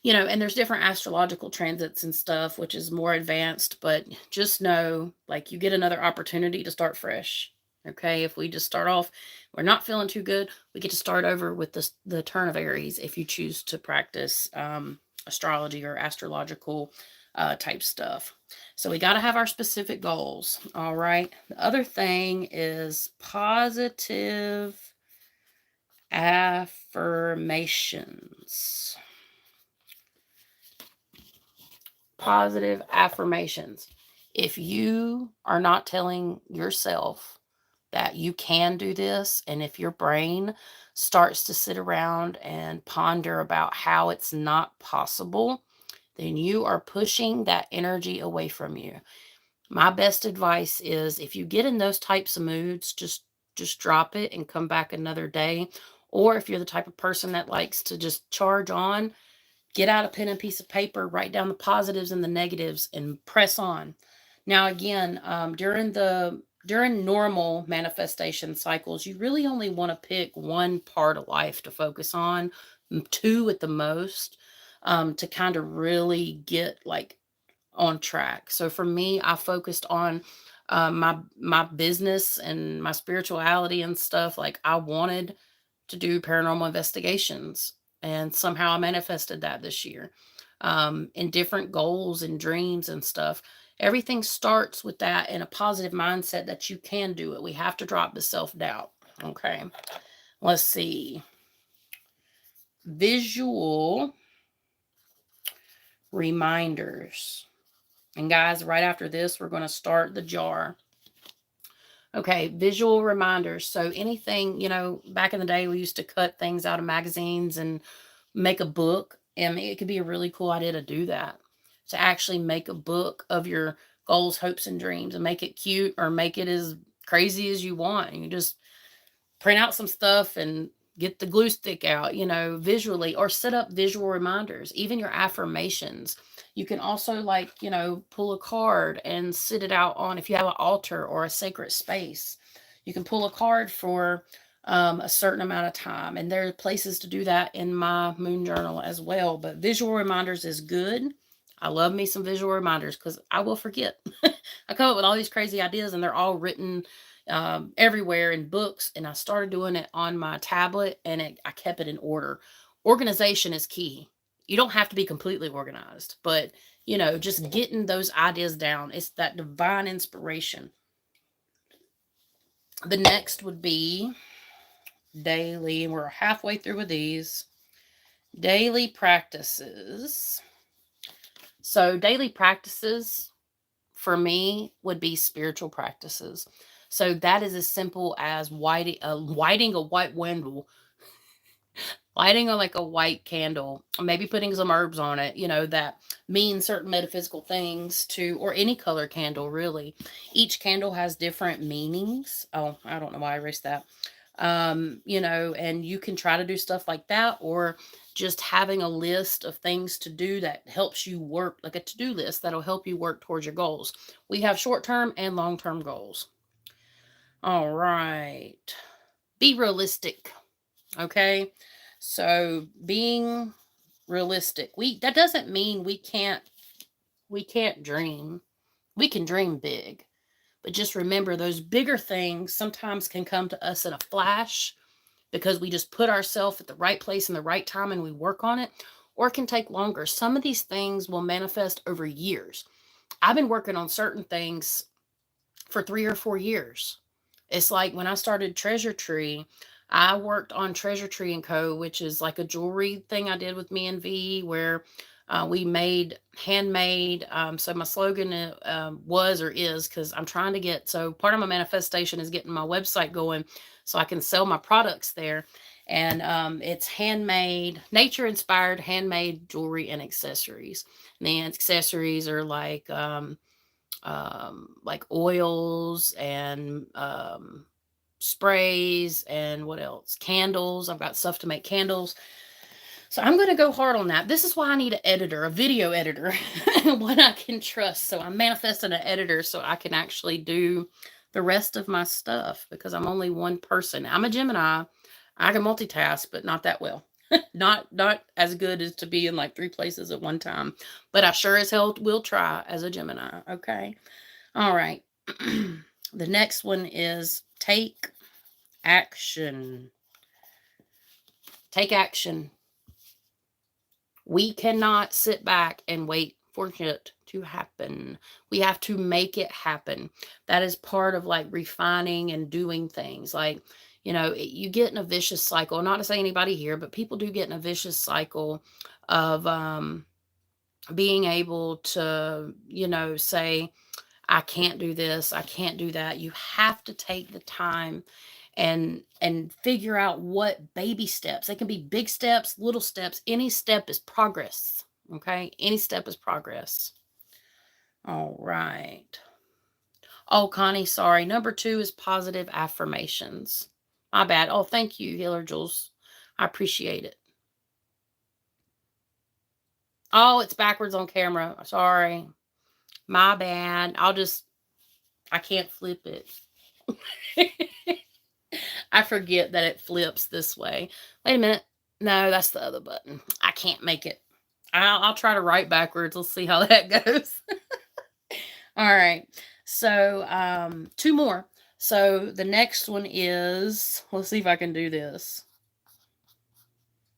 and there's different astrological transits and stuff, which is more advanced, but just know, like, you get another opportunity to start fresh. Okay. If we just start off, we're not feeling too good, we get to start over with the turn of Aries if you choose to practice astrology or astrological type stuff. So we got to have our specific goals. All right. The other thing is positive affirmations. Positive affirmations. If you are not telling yourself that you can do this, and if your brain starts to sit around and ponder about how it's not possible, then you are pushing that energy away from you. My best advice is, if you get in those types of moods, just drop it and come back another day. Or if you're the type of person that likes to just charge on, get out a pen and piece of paper, write down the positives and the negatives, and press on. Now, again, during normal manifestation cycles, you really only want to pick one part of life to focus on, two at the most, to kind of really get, like, on track. So for me, I focused on my business and my spirituality and stuff. Like, I wanted to do paranormal investigations, and somehow I manifested that this year, in different goals and dreams and stuff. Everything starts with that, and a positive mindset that you can do it. We have to drop the self-doubt. Okay. Let's see. Visual reminders. And guys, right after this, we're going to start the jar. Okay, visual reminders. So anything, back in the day, we used to cut things out of magazines and make a book. And it could be a really cool idea to do that, to actually make a book of your goals, hopes, and dreams, and make it cute, or make it as crazy as you want. And you just print out some stuff and get the glue stick out, visually, or set up visual reminders, even your affirmations. You can also, like, pull a card and sit it out on, if you have an altar or a sacred space, you can pull a card for a certain amount of time. And there are places to do that in my moon journal as well. But visual reminders is good. I love me some visual reminders, because I will forget. I come up with all these crazy ideas, and they're all written everywhere in books. And I started doing it on my tablet, and I kept it in order. Organization is key. You don't have to be completely organized, but just getting those ideas down, it's that divine inspiration. The next would be daily, and we're halfway through with these. Daily practices. So daily practices for me would be spiritual practices. So that is as simple as lighting a white candle, lighting a, like a white candle, maybe putting some herbs on it, that mean certain metaphysical things to, or any color candle, really. Each candle has different meanings. Oh, I don't know why I erased that. And you can try to do stuff like that, or just having a list of things to do that helps you work, like a to-do list that'll help you work towards your goals. We have short-term and long-term goals. All right. Be realistic. Okay. So being realistic, that doesn't mean we can't dream. We can dream big. But just remember, those bigger things sometimes can come to us in a flash because we just put ourselves at the right place in the right time and we work on it, or it can take longer. Some of these things will manifest over years. I've been working on certain things for 3 or 4 years. It's like when I started Treasure Tree, I worked on Treasure Tree and Co., which is like a jewelry thing I did with me and V, where we made handmade. So my slogan was, or is, because I'm trying to so part of my manifestation is getting my website going so I can sell my products there. And it's handmade, nature inspired handmade jewelry and accessories. And the accessories are like oils and sprays, and what else? Candles. I've got stuff to make candles. So I'm going to go hard on that. This is why I need an editor, a video editor, one I can trust. So I'm manifesting an editor so I can actually do the rest of my stuff, because I'm only one person. I'm a Gemini. I can multitask, but not that well. Not as good as to be in like 3 places at one time. But I sure as hell will try as a Gemini. Okay. All right. The next one is take action. Take action. We cannot sit back and wait for it to happen. We have to make it happen. That is part of like refining and doing things. Like, you get in a vicious cycle. Not to say anybody here, but people do get in a vicious cycle of being able to, say, I can't do this, I can't do that. You have to take the time and figure out what baby steps. They can be big steps, little steps. Any step is progress. Okay? Any step is progress. All right. Oh, Connie, sorry. Number 2 is positive affirmations. My bad. Oh, thank you, Healer Jules. I appreciate it. Oh, it's backwards on camera. Sorry. My bad. I can't flip it. I forget that it flips this way. Wait a minute. No, that's the other button. I can't make it. I'll try to write backwards. Let's see how that goes. All right. So 2 more. So the next one is, let's see if I can do this.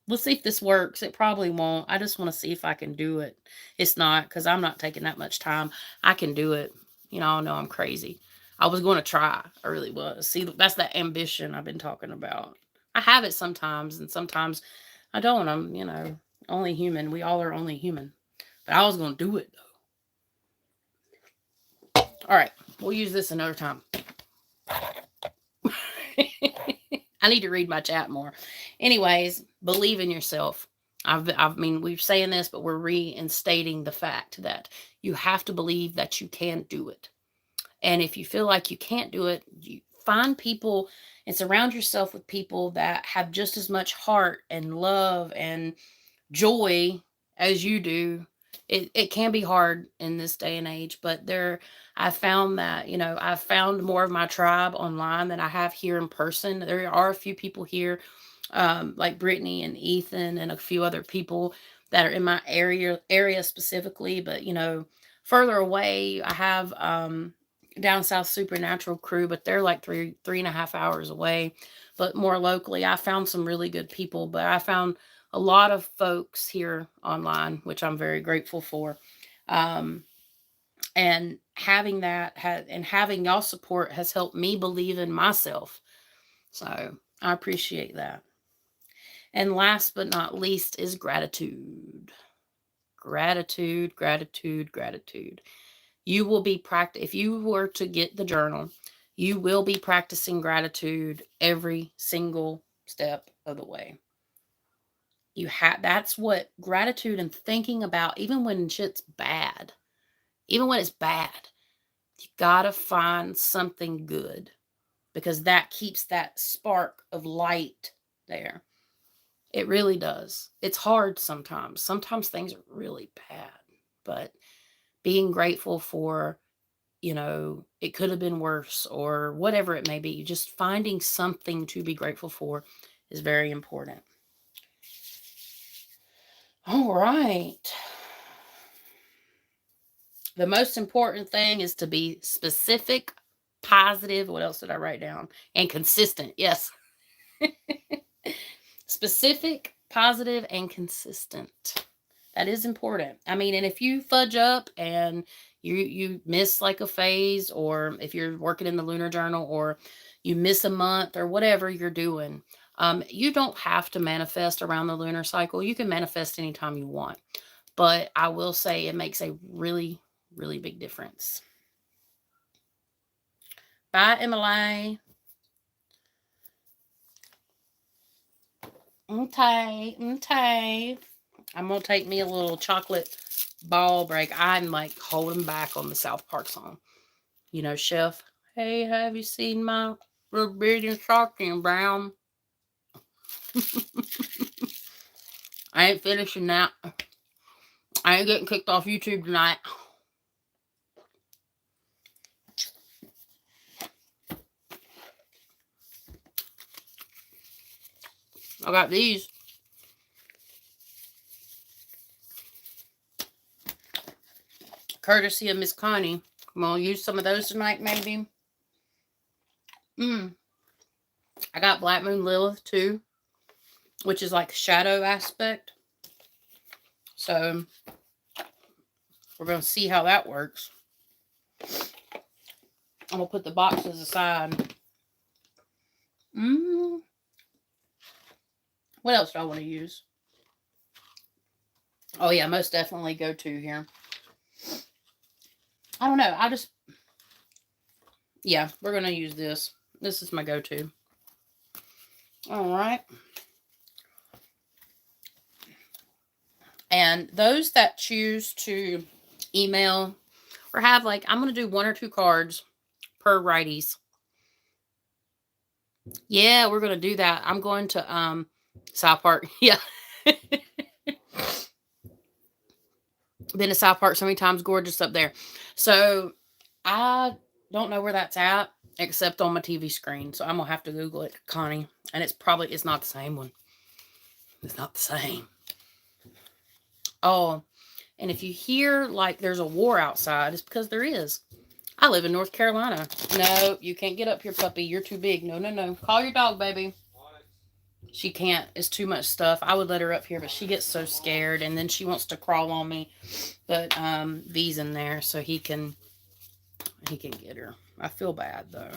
Let's see if this works. It probably won't. I just want to see if I can do it. It's not, because I'm not taking that much time. I can do it. I know I'm crazy. I was going to try. I really was. See, that's that ambition I've been talking about. I have it sometimes, and sometimes I don't. I'm, only human. We all are only human. But I was going to do it, though. All right. We'll use this another time. I need to read my chat more. Anyways, believe in yourself. We're saying this, but we're reinstating the fact that you have to believe that you can do it. And if you feel like you can't do it, you find people and surround yourself with people that have just as much heart and love and joy as you do. It can be hard in this day and age, but I found that, I've found more of my tribe online than I have here in person. There are a few people here, like Brittany and Ethan and a few other people that are in my area specifically. But, further away, I have Down South Supernatural crew, but they're like 3.5 hours away. But more locally, I found some really good people, but I found a lot of folks here online, which I'm very grateful for. And having that and having y'all support has helped me believe in myself. So I appreciate that. And last but not least is gratitude. Gratitude, gratitude, gratitude. You will be if you were to get the journal, you will be practicing gratitude every single step of the way. That's what gratitude and thinking about, even when shit's bad, even when it's bad, you gotta find something good, because that keeps that spark of light there. It really does. It's hard sometimes. Sometimes things are really bad, but being grateful for, it could have been worse or whatever it may be, just finding something to be grateful for is very important. All right. The most important thing is to be specific, positive. What else did I write down? And consistent. Yes. Specific, positive, and consistent. That is important. I mean, and if you fudge up and you miss like a phase, or if you're working in the lunar journal, or you miss a month or whatever you're doing, you don't have to manifest around the lunar cycle. You can manifest anytime you want. But I will say it makes a really, really big difference. Bye, Emily. Okay. I'm going to take me a little chocolate ball break. I'm like holding back on the South Park song. Chef, hey, have you seen my Brazilian Sharky Brown? I ain't finishing that. I ain't getting kicked off YouTube tonight. I got these. Courtesy of Miss Connie. I'm going to use some of those tonight, maybe. I got Black Moon Lilith, too, which is like shadow aspect. So, we're going to see how that works. I'm going to put the boxes aside. What else do I want to use? Oh, yeah, most definitely go to here. I don't know. Yeah, we're going to use this. This is my go-to. All right. And those that choose to email or have, like, I'm going to do 1 or 2 cards per righties. Yeah, we're going to do that. I'm going to South Park. Yeah. Been to South Park so many times. Gorgeous up there. So I don't know where that's at except on my TV screen. So I'm going to have to Google it, Connie. And it's not the same one. It's not the same. Oh, and if you hear like there's a war outside, it's because there is. I live in North Carolina. No, you can't get up here, puppy. You're too big. No. Call your dog, baby. She can't. It's too much stuff. I would let her up here, but she gets so scared, and then she wants to crawl on me. But V's in there, so he can get her. I feel bad though.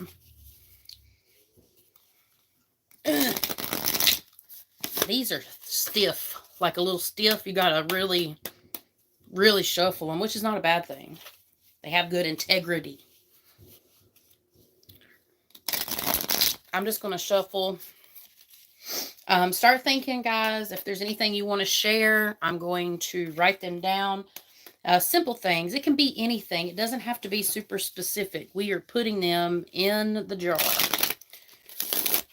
These are stiff, like a little stiff. You gotta really, really shuffle them, which is not a bad thing. They have good integrity. I'm just gonna shuffle. Start thinking, guys. If there's anything you want to share, I'm going to write them down. Simple things. It can be anything. It doesn't have to be super specific. We are putting them in the jar.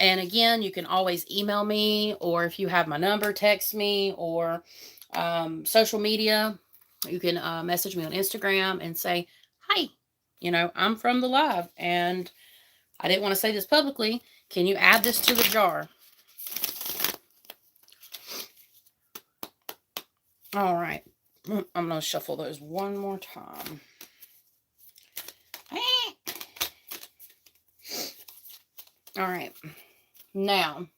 And again, you can always email me, or if you have my number, text me, or social media. You can message me on Instagram and say, hi, I'm from the live, and I didn't want to say this publicly. Can you add this to the jar? All right. I'm going to shuffle those one more time. All right. Now,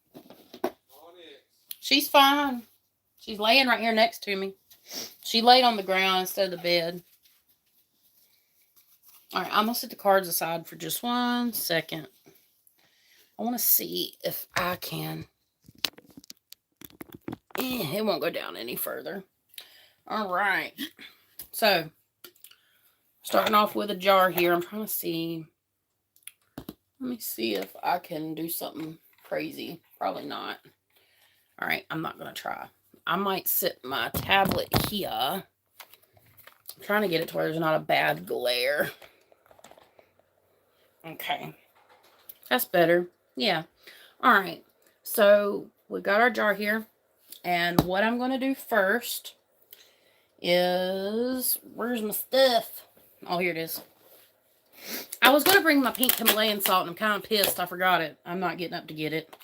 she's fine. She's laying right here next to me. She laid on the ground instead of the bed. All right. I'm going to set the cards aside for just 1 second. I want to see if I can It won't go down any further. All right. So, starting off with a jar here. I'm trying to see. Let me see if I can do something crazy. Probably not. All right, I'm not going to try. I might sit my tablet here. I'm trying to get it to where there's not a bad glare. Okay. That's better. Yeah. All right. So we got our jar here. And what I'm going to do first is... Where's my stuff? Oh, here it is. I was going to bring my pink Himalayan salt, and I'm kind of pissed I forgot it. I'm not getting up to get it.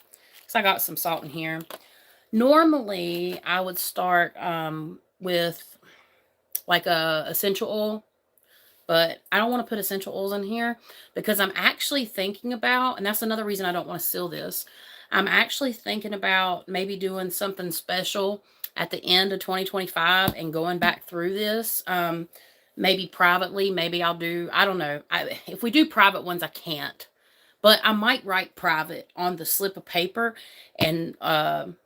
Because I got some salt in here. Normally, I would start with like a essential oil. But I don't want to put essential oils in here because I'm actually thinking about, and that's another reason I don't want to seal this. I'm actually thinking about maybe doing something special at the end of 2025 and going back through this. Maybe privately, maybe I'll do, I don't know. If we do private ones, I can't. But I might write private on the slip of paper and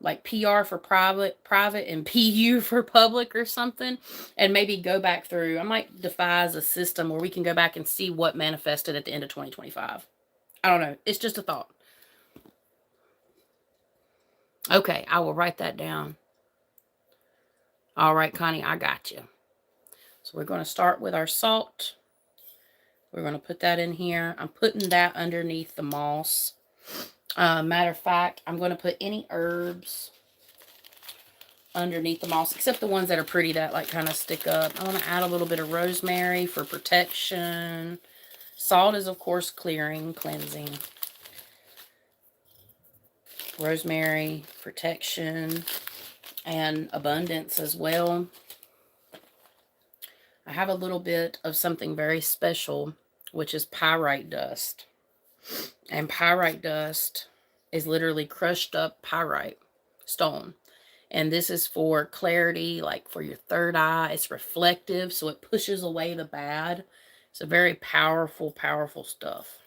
like PR for private, and PU for public or something. And maybe go back through. I might devise a system where we can go back and see what manifested at the end of 2025. I don't know. It's just a thought. Okay, I will write that down. All right, Connie, I got you. So we're going to start with our salt. We're going to put that in here. I'm putting that underneath the moss. Matter of fact, I'm going to put any herbs underneath the moss, except the ones that are pretty that like kind of stick up. I want to add a little bit of rosemary for protection. Salt is, of course, cleansing. Rosemary, protection, and abundance as well. I have a little bit of something very special, which is pyrite dust. And pyrite dust is literally crushed up pyrite stone. And this is for clarity, like for your third eye. It's reflective, so it pushes away the bad. It's a very powerful, powerful stuff.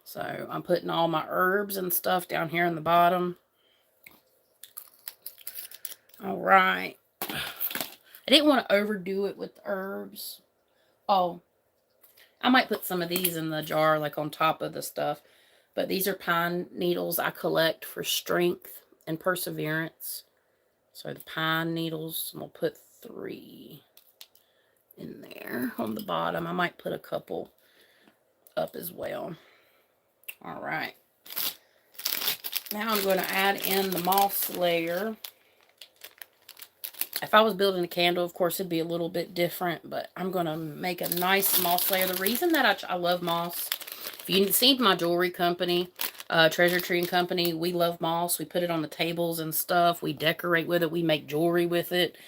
So I'm putting all my herbs and stuff down here in the bottom. All right. I didn't want to overdo it with the herbs. Oh, I might put some of these in the jar, like on top of the stuff. But these are pine needles I collect for strength and perseverance. So the pine needles, I'm going to put 3 in there on the bottom. I might put a couple up as well. All right. Now I'm going to add in the moss layer. If I was building a candle, of course, it'd be a little bit different, but I'm going to make a nice moss layer. The reason that I love moss, if you've seen my jewelry company, Treasure Tree and Company, we love moss. We put it on the tables and stuff. We decorate with it. We make jewelry with it.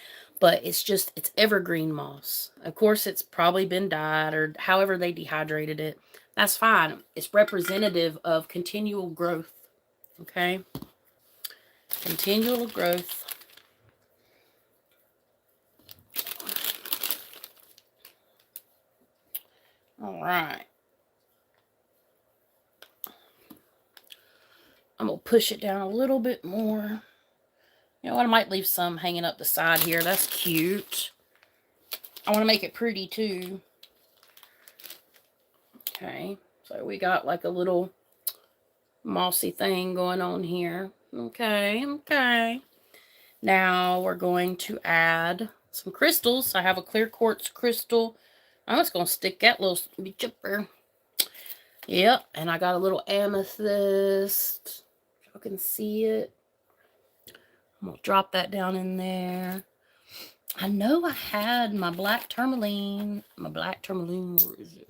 But it's evergreen moss. Of course, it's probably been dyed or however they dehydrated it. That's fine. It's representative of continual growth. Okay? Continual growth. All right. I'm going to push it down a little bit more. You know what? I might leave some hanging up the side here. That's cute. I want to make it pretty too. Okay. So we got like a little mossy thing going on here. Okay. Okay. Now we're going to add some crystals. I have a clear quartz crystal. I'm just going to stick that little chipper. Yep. And I got a little amethyst. You can see it. I'm going to drop that down in there. I know I had my black tourmaline. Where is it?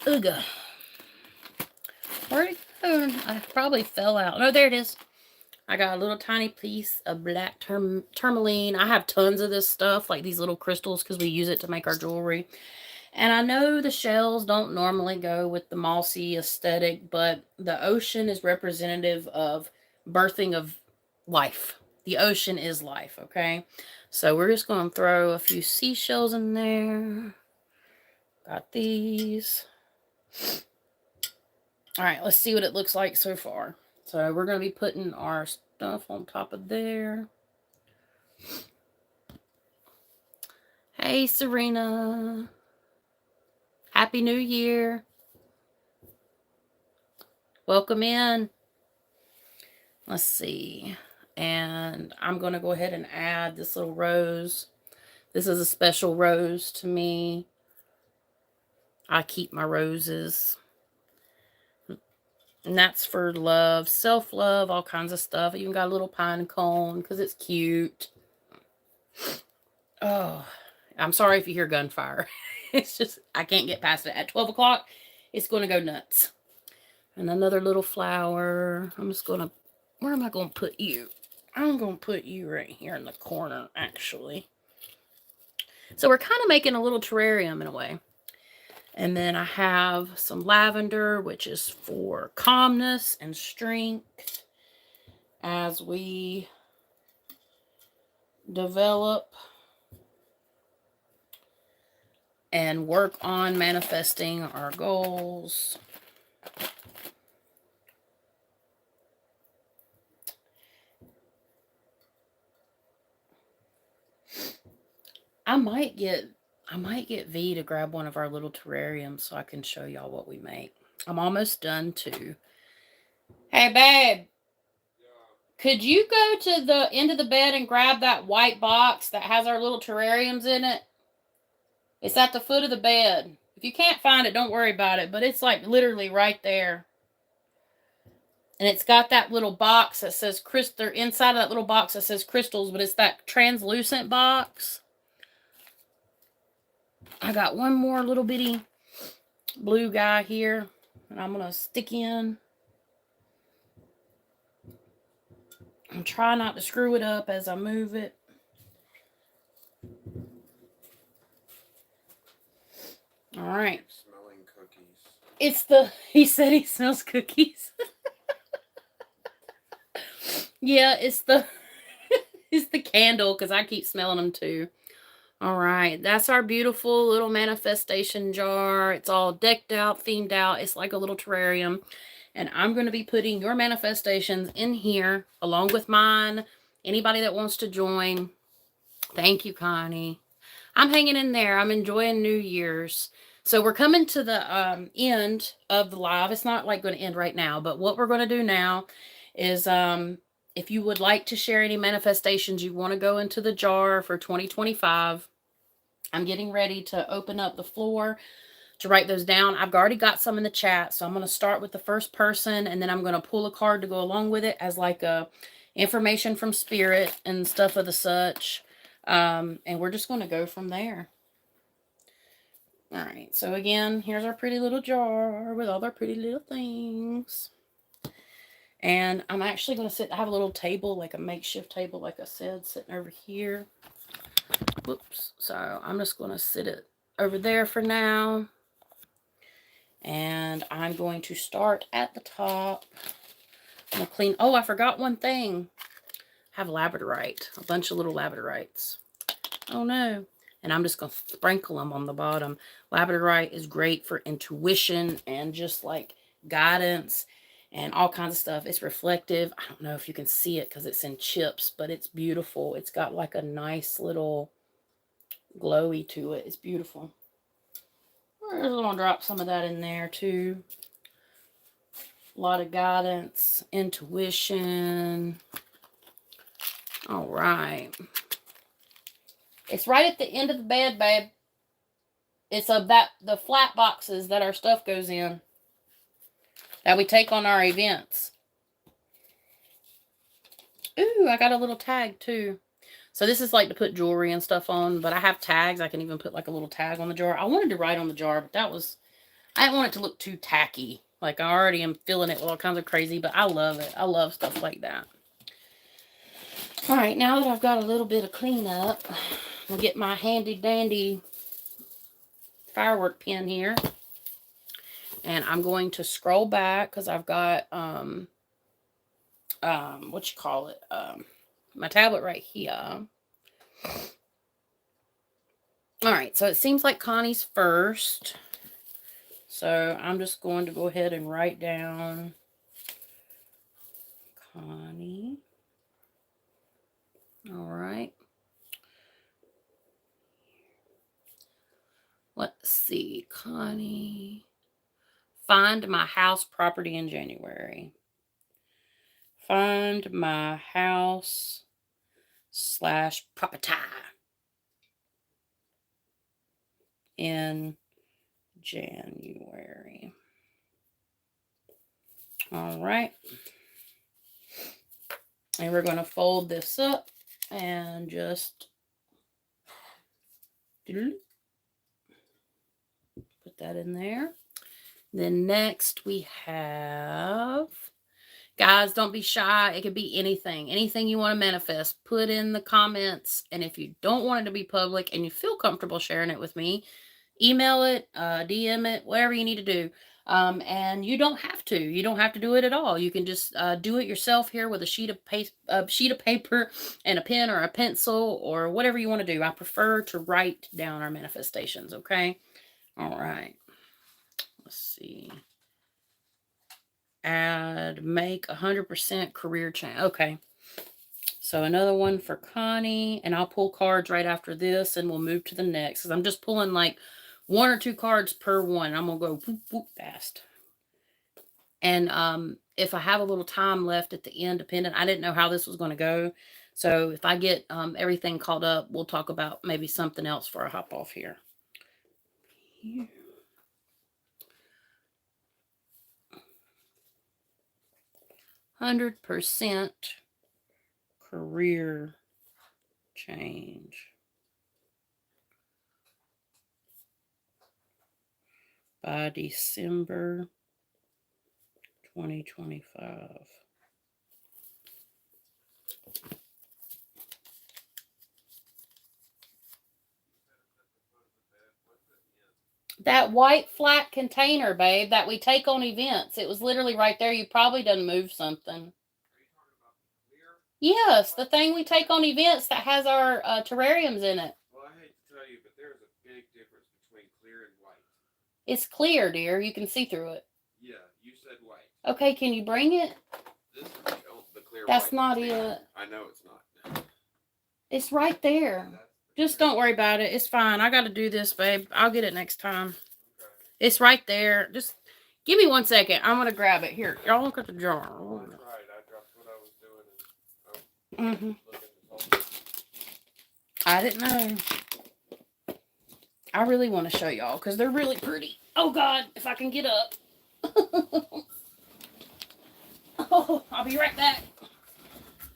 Ugh. Where'd it go? I probably fell out. No, there it is. I got a little tiny piece of black tourmaline. I have tons of this stuff, like these little crystals, because we use it to make our jewelry. And I know the shells don't normally go with the mossy aesthetic, but the ocean is representative of birthing of life. The ocean is life, okay? So we're just going to throw a few seashells in there. Got these. All right, let's see what it looks like so far. So we're going to be putting our stuff on top of there. Hey, Serena. Happy New Year. Welcome in. Let's see. And I'm going to go ahead and add this little rose. This is a special rose to me. I keep my roses. And that's for love, self-love, all kinds of stuff. I even got a little pine cone because it's cute. Oh, I'm sorry if you hear gunfire. It's just, I can't get past it. At 12 o'clock, it's going to go nuts. And another little flower. I'm just going to, where am I going to put you? I'm going to put you right here in the corner, actually. So we're kind of making a little terrarium in a way. And then I have some lavender, which is for calmness and strength as we develop and work on manifesting our goals. I might get V to grab one of our little terrariums so I can show y'all what we make. I'm almost done too. Hey, babe. Could you go to the end of the bed and grab that white box that has our little terrariums in it? It's at the foot of the bed. If you can't find it, don't worry about it. But it's like literally right there. And it's got that little box that says crystal. Inside of that little box that says crystals, but it's that translucent box. I got one more little bitty blue guy here, and I'm going to stick in. I'm trying not to screw it up as I move it. All right. Smelling cookies. It's the, he said he smells cookies. Yeah, it's the, it's the candle because I keep smelling them too. All right, that's our beautiful little manifestation jar. It's all decked out, themed out. It's like a little terrarium. And I'm going to be putting your manifestations in here along with mine. Anybody that wants to join. Thank you, Connie. I'm hanging in there. I'm enjoying New Year's. So we're coming to the end of the live. It's not like going to end right now, but what we're going to do now is if you would like to share any manifestations you want to go into the jar for 2025, I'm getting ready to open up the floor to write those down. I've already got some in the chat, so I'm going to start with the first person, and then I'm going to pull a card to go along with it as like a information from spirit and stuff of the such. And we're just going to go from there. All right, so again, here's our pretty little jar with all our pretty little things. And I'm actually going to sit, I have a little table, like a makeshift table, like I said, sitting over here. Whoops. So I'm just going to sit it over there for now. And I'm going to start at the top. I'm going to clean. Oh, I forgot one thing. I have labradorite. A bunch of little labradorites. Oh, no. And I'm just going to sprinkle them on the bottom. Labradorite is great for intuition and just like guidance and all kinds of stuff. It's reflective. I don't know if you can see it because it's in chips, but it's beautiful. It's got like a nice little glowy to it. It's beautiful. We're just going to drop some of that in there too. A lot of guidance, intuition. All right. It's right at the end of the bed, babe. It's the flat boxes that our stuff goes in that we take on our events. Ooh, I got a little tag too. So this is like to put jewelry and stuff on, but I have tags. I can even put like a little tag on the jar. I wanted to write on the jar, but I didn't want it to look too tacky. Like I already am filling it with all kinds of crazy, but I love it. I love stuff like that. All right, now that I've got a little bit of cleanup, I'll get my handy dandy firework pin here. And I'm going to scroll back because I've got, my tablet right here. All right, so it seems like Connie's first. So I'm just going to go ahead and write down Connie. All right. Let's see, Connie. Find my house property in January. Find my house / property in January. All right. And we're going to fold this up and just put that in there. Then next we have, guys, don't be shy. It could be anything. Anything you want to manifest, put in the comments. And if you don't want it to be public and you feel comfortable sharing it with me, email it, DM it, whatever you need to do. And you don't have to. You don't have to do it at all. You can just do it yourself here with a sheet of paper and a pen or a pencil or whatever you want to do. I prefer to write down our manifestations, okay? All right. Let's see. Make 100% career change. Okay. So another one for Connie. And I'll pull cards right after this and we'll move to the next. Because I'm just pulling like 1 or 2 cards per one. I'm going to go whoop, whoop, fast. And if I have a little time left at the end, depending, I didn't know how this was going to go. So if I get everything caught up, we'll talk about maybe something else for a hop off here. 100% career change by December 2025. That white flat container, babe, that we take on events. It was literally right there. You probably done moved something. Yes, the thing we take on events that has our terrariums in it. Well, I hate to tell you, but there's a big difference between clear and white. It's clear, dear. You can see through it. Yeah, you said white. Okay, can you bring it? This is the clear That's white not container. it. I know it's not. It's right there. Just don't worry about it. It's fine. I got to do this, babe. I'll get it next time. Okay. It's right there. Just give me 1 second. I'm going to grab it. Here, y'all look at the jar. Oh, that's right. I dropped what I was doing. I didn't know. I really want to show y'all because they're really pretty. Oh, God, if I can get up. Oh, I'll be right back.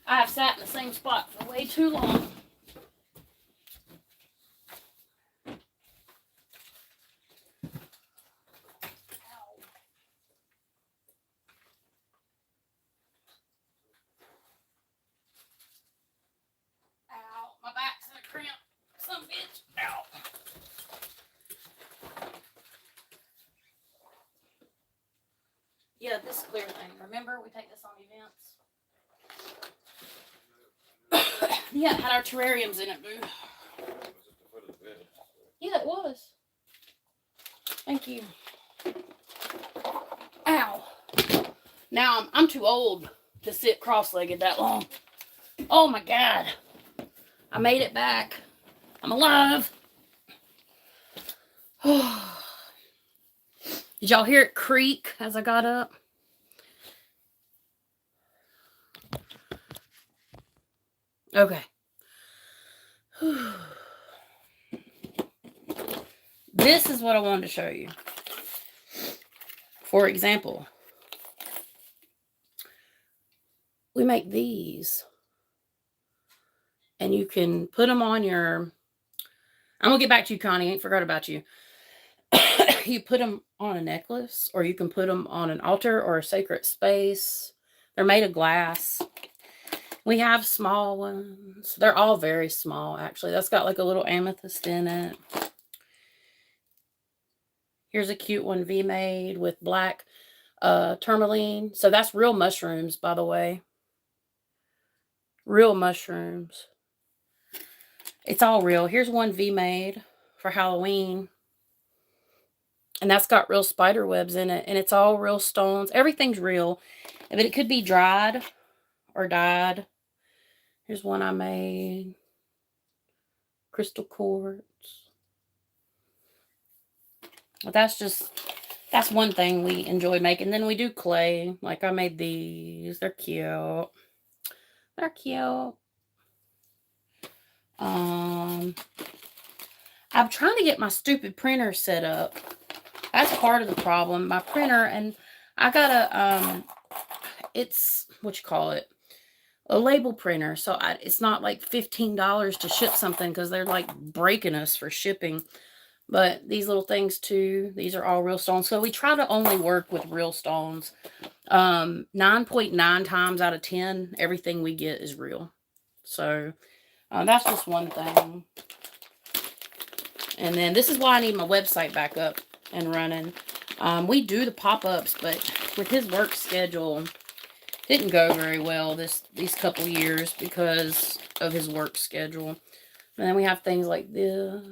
I have sat in the same spot for way too long. Ow, my back's in a cramp. Some bitch. Ow. Yeah, this clear thing. Remember, we take this on events. Yeah, it had our terrariums in it, boo. Was it the foot of the bed? Yeah, it was. Thank you. Ow. Now I'm too old to sit cross-legged that long. Oh my God. I made it back. I'm alive. Did y'all hear it creak as I got up? Okay. This is what I wanted to show you. For example, we make these. And you can put them on your... I'm going to get back to you, Connie. I ain't forgot about you. You put them on a necklace, or you can put them on an altar or a sacred space. They're made of glass. We have small ones. They're all very small, actually. That's got like a little amethyst in it. Here's a cute one V-made with black tourmaline. So that's real mushrooms, by the way. Real mushrooms. It's all real. Here's one V-made for Halloween. And that's got real spider webs in it. And it's all real stones. Everything's real. But it could be dried or dyed. Here's one I made. Crystal quartz. But that's one thing we enjoy making. Then we do clay. Like I made these. They're cute. They're cute. I'm trying to get my stupid printer set up. That's part of the problem. My printer, and I got a it's what you call it, a label printer. So it's not like $15 to ship something because they're like breaking us for shipping. But these little things too, these are all real stones. So we try to only work with real stones. 9.9 times out of 10, everything we get is real. So that's just one thing. And then this is why I need my website back up and running. We do the pop-ups, but with his work schedule, didn't go very well these couple years because of his work schedule. And then we have things like this.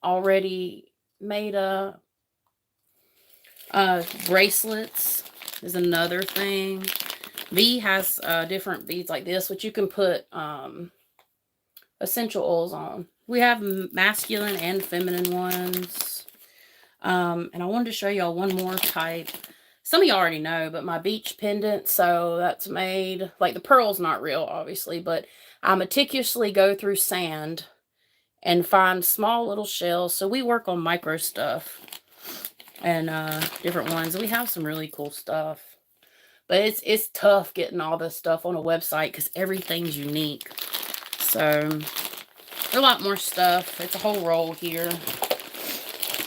Already made bracelets is another thing. V has different beads like this, which you can put essential oils on. We have masculine and feminine ones. And I wanted to show y'all one more type. Some of you already know, but my beach pendant. So that's made, like the pearl's not real, obviously, but I meticulously go through sand and find small little shells. So we work on micro stuff and different ones. We have some really cool stuff. But it's tough getting all this stuff on a website because everything's unique. So a lot more stuff. It's a whole roll here.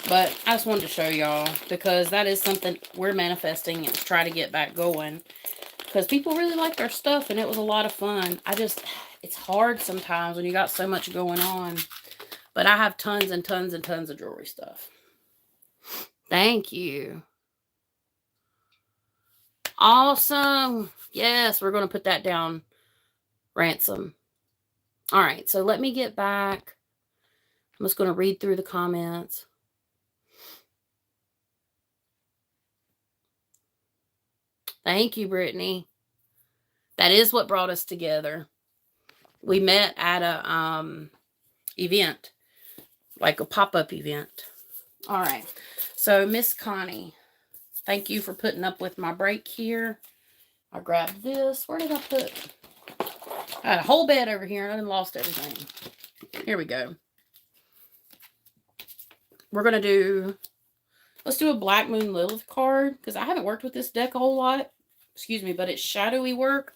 But I just wanted to show y'all because that is something we're manifesting and try to get back going. Because people really liked our stuff and it was a lot of fun. It's hard sometimes when you got so much going on. But I have tons and tons and tons of jewelry stuff. Thank you. Awesome. Yes, we're going to put that down. Ransom. All right, so let me get back. I'm just going to read through the comments. Thank you, Brittany. That is what brought us together. We met at a event, like a pop-up event. All right, so Miss Connie, thank you for putting up with my break here. I grabbed this. Where did I put? I had a whole bed over here and I lost everything. Here we go. We're going to do, let's do a Black Moon Lilith card because I haven't worked with this deck a whole lot. Excuse me, but it's shadowy work.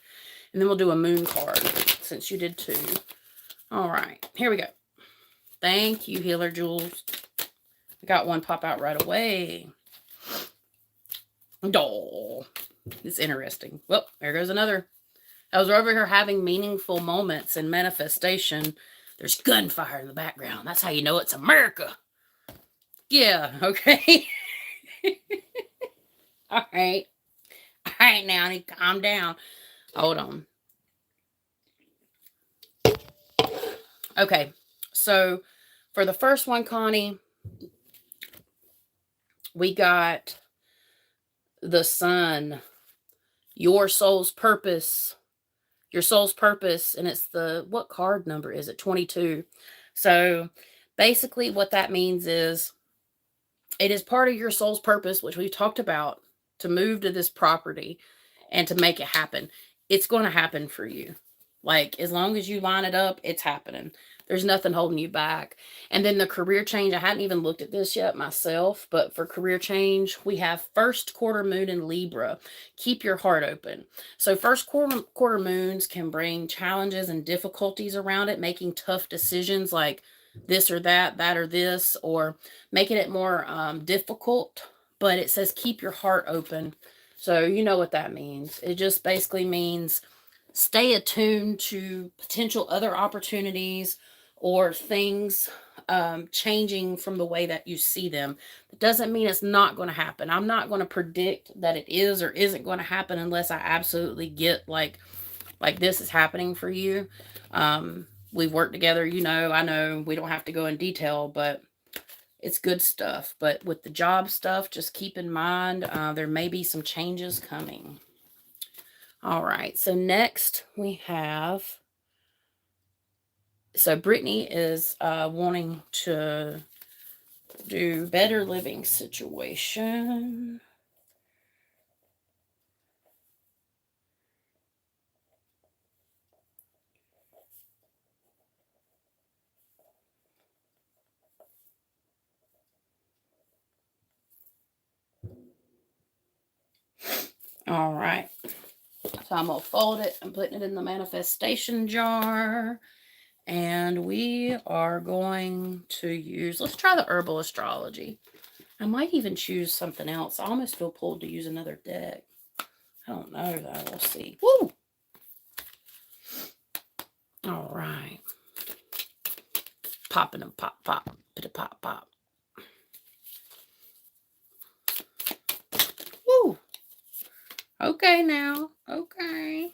And then we'll do a moon card since you did two. All right, here we go. Thank you, Healer Jules. I got one pop out right away. Oh, it's interesting. Well, there goes another. I was over here having meaningful moments and manifestation. There's gunfire in the background. That's how you know it's America. Yeah, okay. All right. All right, now I need to calm down. Hold on. Okay, so for the first one, Connie, we got the sun, your soul's purpose, and it's the, what card number is it? 22. So basically what that means is it is part of your soul's purpose, which we've talked about, to move to this property and to make it happen. It's going to happen for you. Like, as long as you line it up, it's happening. There's nothing holding you back. And then the career change, I hadn't even looked at this yet myself, but for career change, we have first quarter moon in Libra. Keep your heart open. So first quarter moons can bring challenges and difficulties around it, making tough decisions like this or that or this, or making it more difficult. But it says keep your heart open. So you know what that means. It just basically means stay attuned to potential other opportunities or things changing from the way that you see them. It doesn't mean it's not going to happen. I'm not going to predict that it is or isn't going to happen unless I absolutely get like this is happening for you. We've worked together, you know, I know we don't have to go in detail, but it's good stuff. But with the job stuff, just keep in mind there may be some changes coming. All right. So next we have. So Brittany is wanting to do better living situation. All right. So I'm going to fold it. I'm putting it in the manifestation jar. And we are going to use, let's try the herbal astrology. I might even choose something else. I almost feel pulled to use another deck. I don't know though. We'll see. Woo! All right. Popping them, pop, pop, pop, pop. Woo! Okay now. Okay.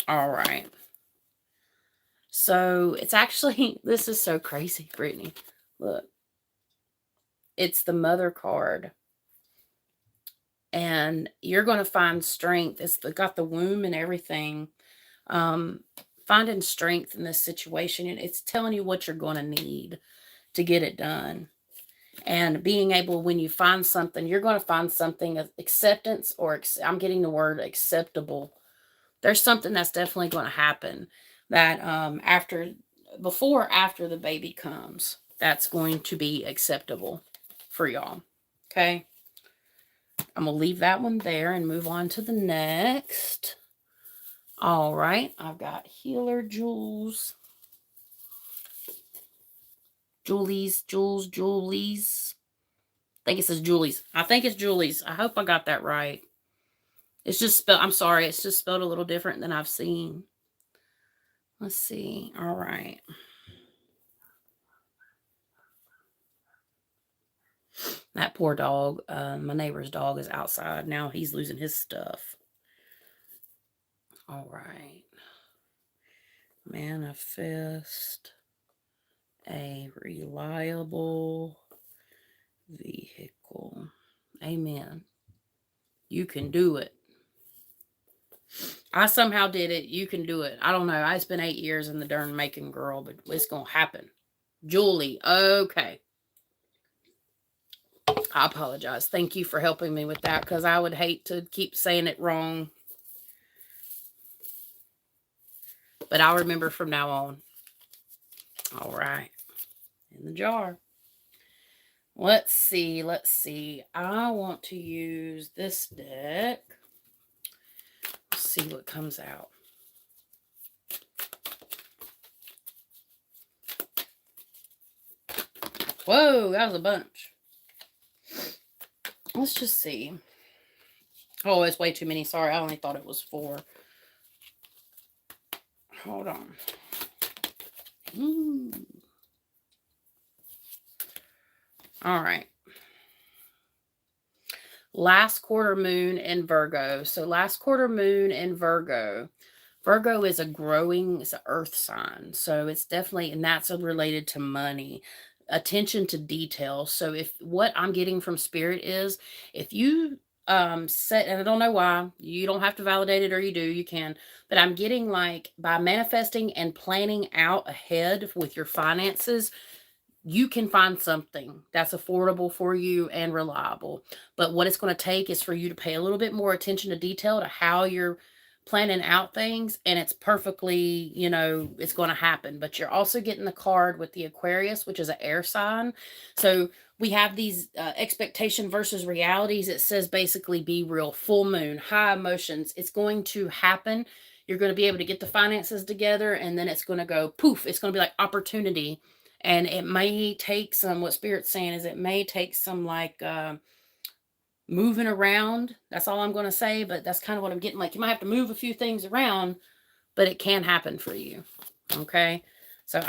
All right. So it's actually, this is so crazy, Brittany. Look. It's the Mother card. And you're going to find strength. It's got the womb and everything. Finding strength in this situation. And it's telling you what you're going to need to get it done. And being able, when you find something, you're going to find something of acceptance, or I'm getting the word acceptable. There's something that's definitely going to happen that after the baby comes, that's going to be acceptable for y'all. Okay. I'm going to leave that one there and move on to the next. All right. I've got Healer Jules. Julie's. I think it says Julie's. I think it's Julie's. I hope I got that right. It's just spelled, I'm sorry, it's just spelled a little different than I've seen. Let's see. All right. That poor dog, my neighbor's dog is outside. Now he's losing his stuff. All right. Manifest a reliable vehicle. Amen. You can do it. I somehow did it. You can do it. I don't know. I spent 8 years in the darn making, girl, but it's going to happen. Julie. Okay. I apologize. Thank you for helping me with that, because I would hate to keep saying it wrong. But I'll remember from now on. All right. In the jar. Let's see. I want to use this deck. Let's see what comes out. Whoa, that was a bunch. Let's just see. Oh, it's way too many. Sorry, I only thought it was 4. Hold on. All right. Last quarter moon in Virgo. So last quarter moon in Virgo. Virgo is it's an earth sign. So it's definitely, and that's related to money, attention to detail. So if what I'm getting from Spirit is, if you set, and I don't know why, you don't have to validate it, or you do, you can, but I'm getting like by manifesting and planning out ahead with your finances, you can find something that's affordable for you and reliable. But what it's going to take is for you to pay a little bit more attention to detail to how you're planning out things, and it's perfectly, it's going to happen. But you're also getting the card with the Aquarius, which is an air sign. So we have these expectation versus realities. It says basically be real, full moon, high emotions. It's going to happen. You're going to be able to get the finances together, and then it's going to go poof. It's going to be like opportunity. And it may take some, what Spirit's saying is it may take some like moving around. That's all I'm going to say, but that's kind of what I'm getting. Like you might have to move a few things around, but it can happen for you. Okay. So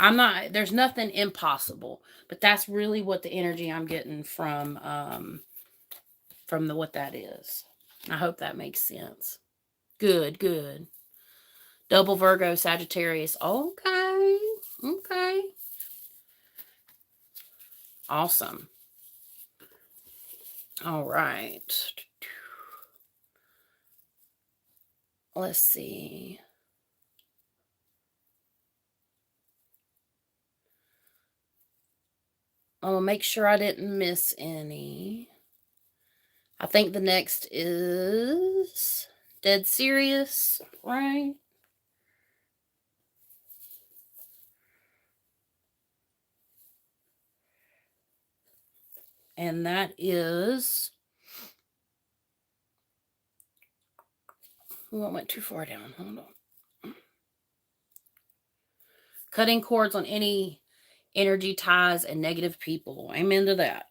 there's nothing impossible, but that's really what the energy I'm getting from what that is. I hope that makes sense. Good. Double Virgo Sagittarius. Okay. Awesome. All right. Let's see. I'm going to make sure I didn't miss any. I think the next is Dead Serious, right? And that is... Oh, I went too far down. Hold on. Cutting cords on any energy ties and negative people. Amen to that.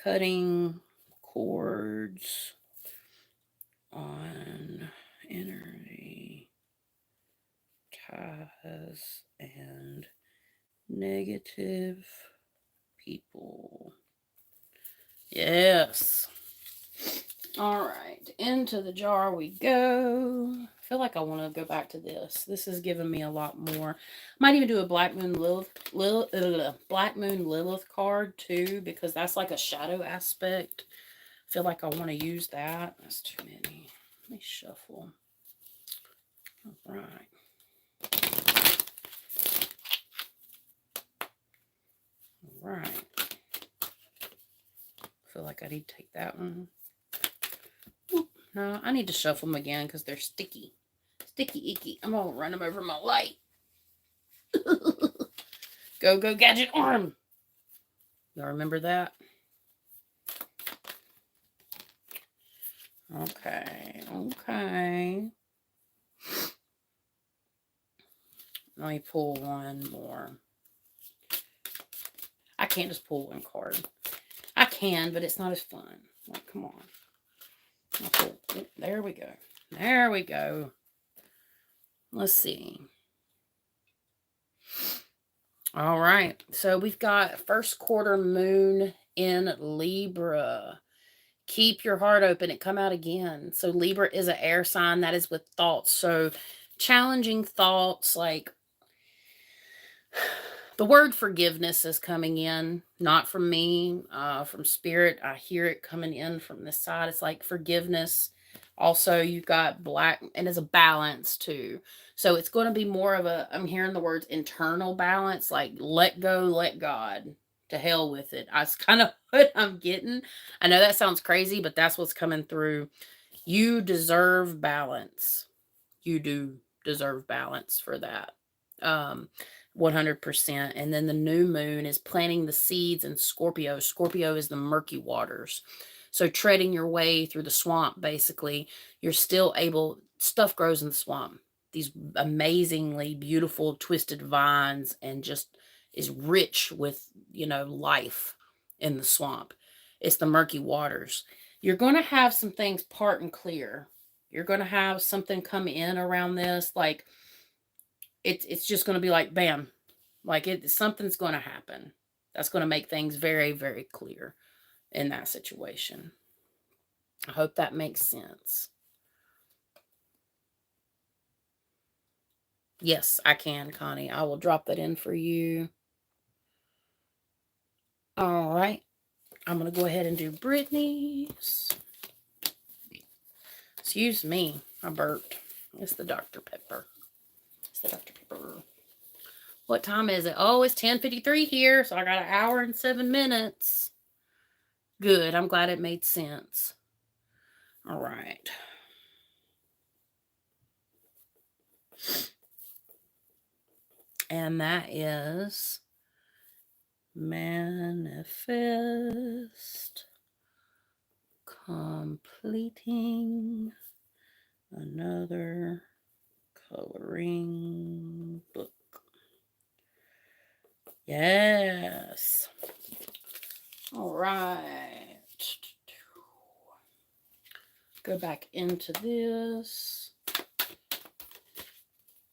Cutting cords on energy ties and negative people. Yes. All right, into the jar we go. I feel like I want to go back to this. This is giving me a lot more. Might even do a Black Moon Lilith card too, because that's like a shadow aspect. I feel like I want to use that. That's too many. Let me shuffle. All right. All right. I feel like I need to take that one. No, I need to shuffle them again because they're sticky. Sticky icky. I'm going to run them over my light. Go, go, gadget arm. Y'all remember that? Okay, okay. Let me pull one more. I can't just pull one card. I can, but it's not as fun. Like, come on. There we go. There we go. Let's see. All right. So we've got first quarter moon in Libra. Keep your heart open. It come out again. So Libra is an air sign that is with thoughts. So challenging thoughts, like the word forgiveness is coming in, not from me, from spirit. I hear it coming in from this side. It's like forgiveness. Also, you've got black, and it's a balance too. So it's going to be more of a, I'm hearing the words internal balance, like let go, let God. To hell with it. That's kind of what I'm getting. I know that sounds crazy, but that's what's coming through. You deserve balance. You do deserve balance for that. 100%. And then the new moon is planting the seeds in Scorpio. Scorpio is the murky waters. So treading your way through the swamp, basically, you're still able, stuff grows in the swamp. These amazingly beautiful twisted vines, and just is rich with, life in the swamp. It's the murky waters. You're going to have some things part and clear. You're going to have something come in around this. Like, it's just going to be like, bam, like something's going to happen. That's going to make things very, very clear in that situation. I hope that makes sense. Yes, I can, Connie. I will drop that in for you. All right. I'm going to go ahead and do Brittany's. Excuse me. I burped. It's the Dr. Pepper. It's the Dr. Pepper. What time is it? Oh, it's 10:53 here, so I got an hour and 7 minutes. Good. I'm glad it made sense. All right. And that is manifest completing another coloring book. Yes. All right. Go back into this.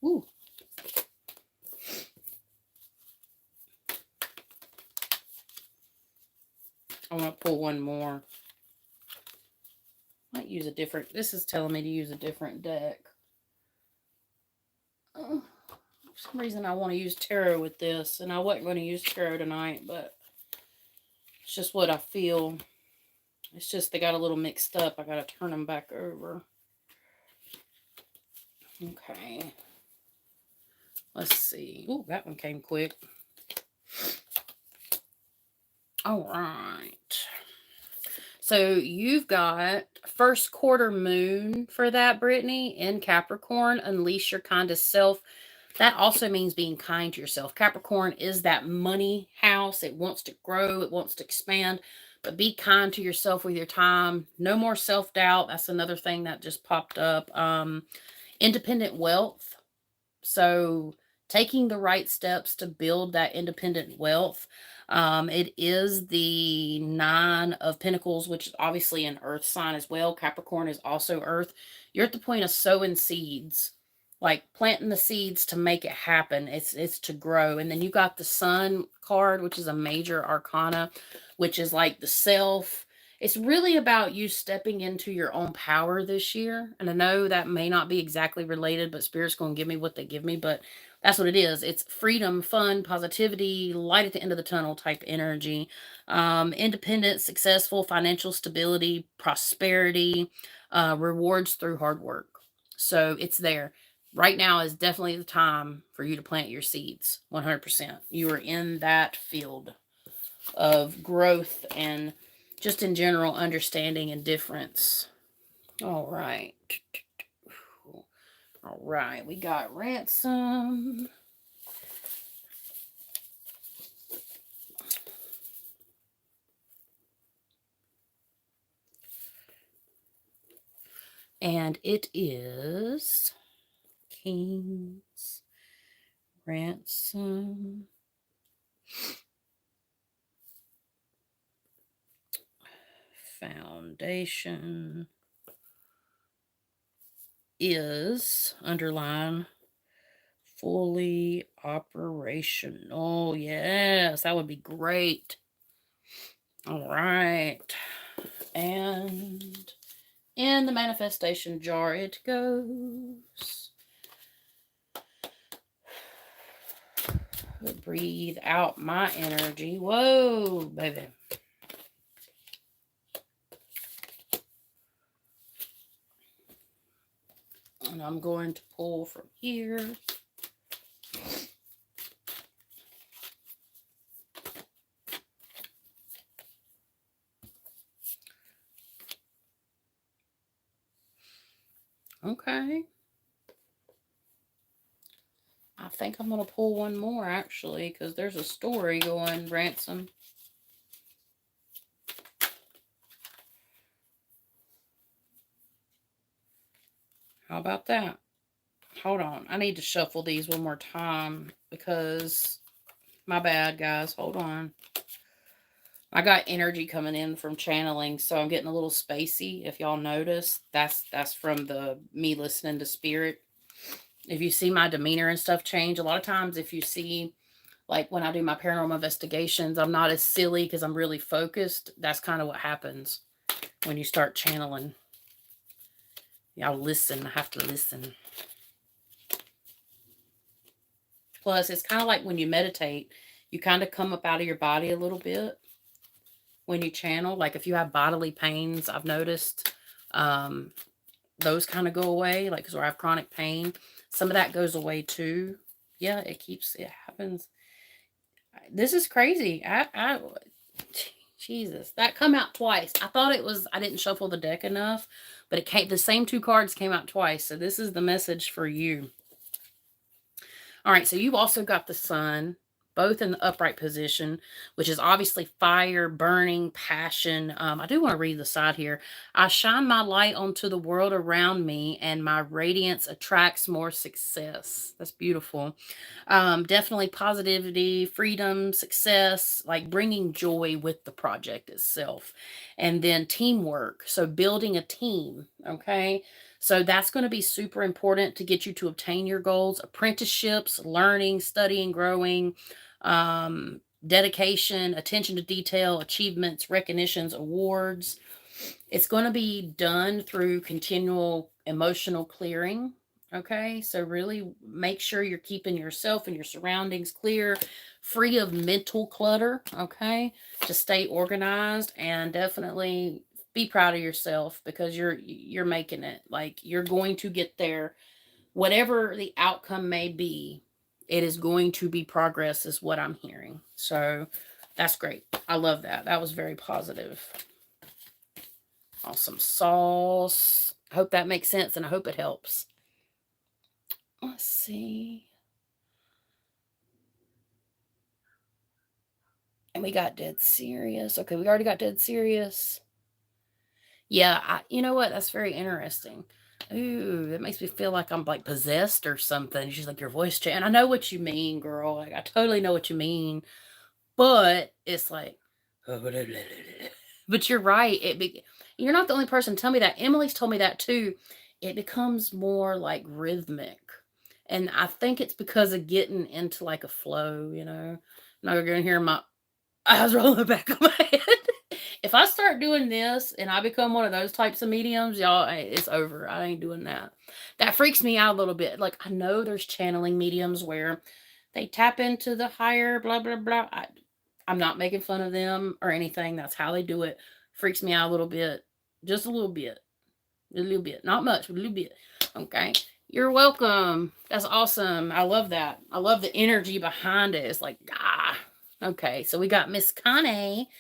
Ooh. I want to pull one more. Might use a different, this is telling me to use a different deck. For some reason I want to use tarot with this, and I wasn't going to use tarot tonight, but It's just what I feel. It's just they got a little mixed up. I got to turn them back over. Okay. Let's see. Ooh, that one came quick. All right. So you've got first quarter moon for that, Brittany, in Capricorn. Unleash your kindest self. That also means being kind to yourself. Capricorn is that money house. It wants to grow. It wants to expand. But be kind to yourself with your time. No more self-doubt. That's another thing that just popped up. Independent wealth. So taking the right steps to build that independent wealth. It is the 9 of Pentacles, which is obviously an earth sign as well. Capricorn is also earth. You're at the point of sowing seeds, like planting the seeds to make it happen. It's to grow. And then you got the Sun card, which is a major arcana, which is like the self. It's really about you stepping into your own power this year. And I know that may not be exactly related, but Spirit's going to give me what they give me. But that's what it is. It's freedom, fun, positivity, light at the end of the tunnel type energy. Independent, successful, financial stability, prosperity, rewards through hard work. So it's there. Right now is definitely the time for you to plant your seeds. 100%. You are in that field of growth and just in general understanding and difference. All right. All right. We got ransom. And it is King's ransom. Foundation is underline fully operational. Yes, that would be great. All right. And in the manifestation jar it goes. Breathe out my energy. Whoa, baby. And I'm going to pull from here. Okay. I think I'm going to pull one more, actually, because there's a story going, Ransom. How about that? Hold on. I need to shuffle these one more time because my bad, guys. Hold on. I got energy coming in from channeling, so I'm getting a little spacey. If y'all notice, that's from me listening to Spirit. If you see my demeanor and stuff change, a lot of times if you see, like when I do my paranormal investigations, I'm not as silly because I'm really focused. That's kind of what happens when you start channeling. Y'all listen. I have to listen. Plus, it's kind of like when you meditate, you kind of come up out of your body a little bit when you channel. Like if you have bodily pains, I've noticed those kind of go away. Like, because I have chronic pain, some of that goes away too. Yeah, it happens. This is crazy. Jesus, that come out twice. I thought it was, I didn't shuffle the deck enough, but it came, the same 2 cards came out twice. So this is the message for you. All right, so you've also got the Sun, both in the upright position, which is obviously fire, burning, passion. I do want to read the side here. I shine my light onto the world around me, and my radiance attracts more success. That's beautiful. Definitely positivity, freedom, success, like bringing joy with the project itself. And then teamwork. So building a team, okay? So that's going to be super important to get you to obtain your goals. Apprenticeships, learning, studying, growing, dedication, attention to detail, achievements, recognitions, awards. It's going to be done through continual emotional clearing. Okay, so really make sure you're keeping yourself and your surroundings clear, free of mental clutter. Okay, just stay organized and definitely be proud of yourself because you're making it. Like you're going to get there, whatever the outcome may be. It is going to be progress, is what I'm hearing. So that's great. I love that. That was very positive. Awesome sauce. I hope that makes sense and I hope it helps. Let's see. And we got dead serious. Okay, we already got dead serious. Yeah, you know what? That's very interesting. Ooh, that makes me feel like I'm like possessed or something. She's like, your voice changed. And I know what you mean, girl. Like, I totally know what you mean. But it's like, but you're right. You're not the only person to tell me that. Emily's told me that too. It becomes more like rhythmic. And I think it's because of getting into like a flow, you know. Now you're gonna hear my eyes rolling the back of my head. If I start doing this and I become one of those types of mediums, y'all, it's over. I ain't doing that. That freaks me out a little bit. Like, I know there's channeling mediums where they tap into the higher blah, blah, blah. I'm not making fun of them or anything. That's how they do it. Freaks me out a little bit. Just a little bit. A little bit. Not much, but a little bit. Okay. You're welcome. That's awesome. I love that. I love the energy behind it. It's like, ah. Okay, so we got Miss Connie.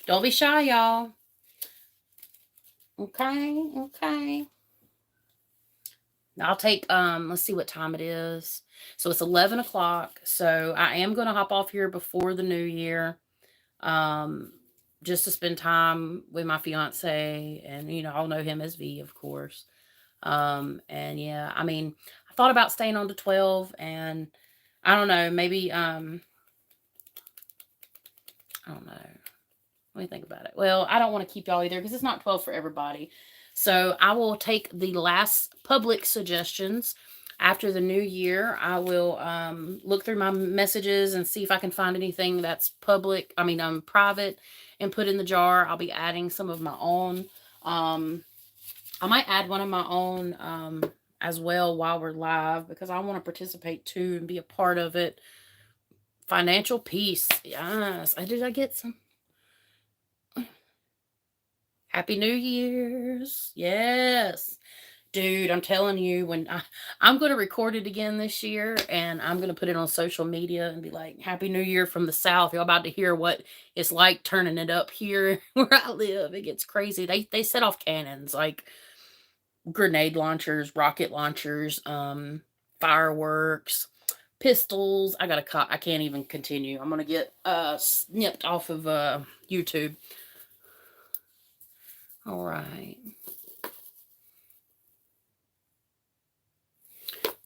Don't be shy, y'all. Okay, okay. I'll take, let's see what time it is. So it's 11 o'clock. So I am going to hop off here before the new year. Just to spend time with my fiance, and, you know, I'll know him as V, of course. And yeah, I mean, I thought about staying on to 12, and I don't know, maybe, I don't know. Let me think about it. Well, I don't want to keep y'all either because it's not 12 for everybody. So I will take the last public suggestions. After the new year, I will look through my messages and see if I can find anything that's public, private, and put in the jar. I'll be adding some of my own. I might add one of my own as well while we're live because I want to participate too and be a part of it. Financial peace. Yes. Did I get some? Happy New Year's. Yes. Dude, I'm telling you, I'm going to record it again this year, and I'm going to put it on social media and be like, Happy New Year from the South. You're about to hear what it's like turning it up here where I live. It gets crazy. They set off cannons, like grenade launchers, rocket launchers, fireworks, pistols. I can't even continue. I'm going to get snipped off of YouTube. All right.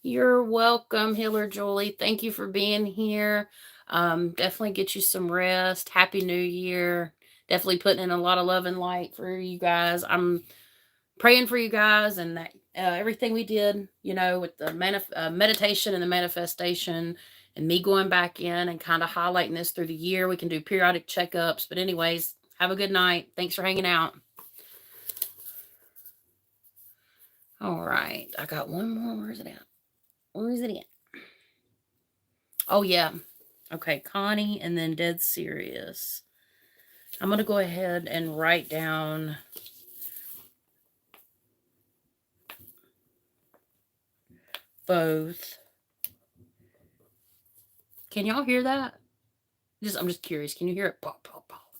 You're welcome, Healer Julie. Thank you for being here. Definitely get you some rest. Happy New Year. Definitely putting in a lot of love and light for you guys. I'm praying for you guys and that everything we did, you know, with the meditation and the manifestation and me going back in and kind of highlighting this through the year. We can do periodic checkups. But anyways, have a good night. Thanks for hanging out. All right. I got one more. Where's it at? Where is it at? Oh, yeah. Okay, Connie and then dead serious. I'm going to go ahead and write down both. Can y'all hear that? I'm just curious. Can you hear it? Pop, pop, pop.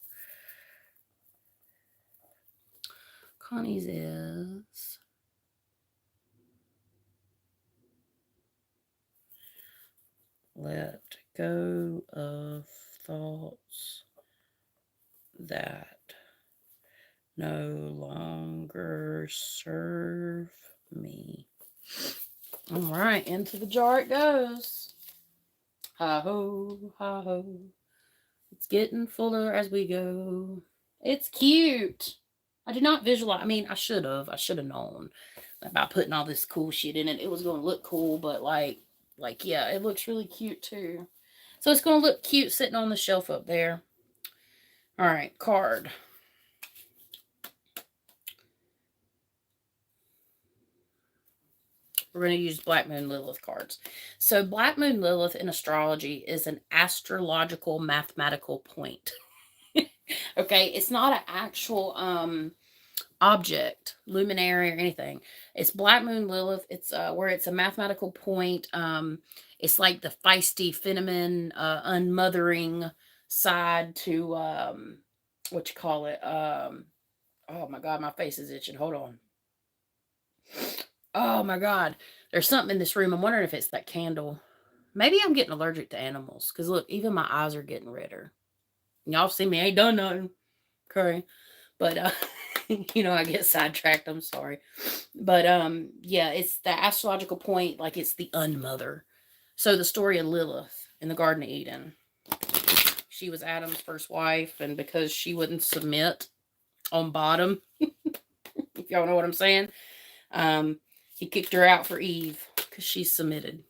Connie's is... let go of thoughts that no longer serve me. All right, into the jar it goes. Ha-ho, ha-ho. It's getting fuller as we go. It's cute. I did not visualize. I should have. I should have known about putting all this cool shit in it. It was going to look cool, but like, yeah, it looks really cute too. So it's going to look cute sitting on the shelf up there. All right, card. We're going to use Black Moon Lilith cards. So Black Moon Lilith in astrology is an astrological mathematical point. Okay, it's not an actual object, luminary, or anything. It's Black Moon Lilith. It's where it's a mathematical point. It's like the feisty, feminine, unmothering side to what you call it. Oh my God, my face is itching. Hold on. Oh my God, there's something in this room. I'm wondering if it's that candle. Maybe I'm getting allergic to animals because look, even my eyes are getting redder. Y'all see me, I ain't done nothing. Okay. But you know, I get sidetracked. I'm sorry. But yeah, it's the astrological point, like it's the unmother. So the story of Lilith in the Garden of Eden. She was Adam's first wife, and because she wouldn't submit on bottom, if y'all know what I'm saying, he kicked her out for Eve because she submitted.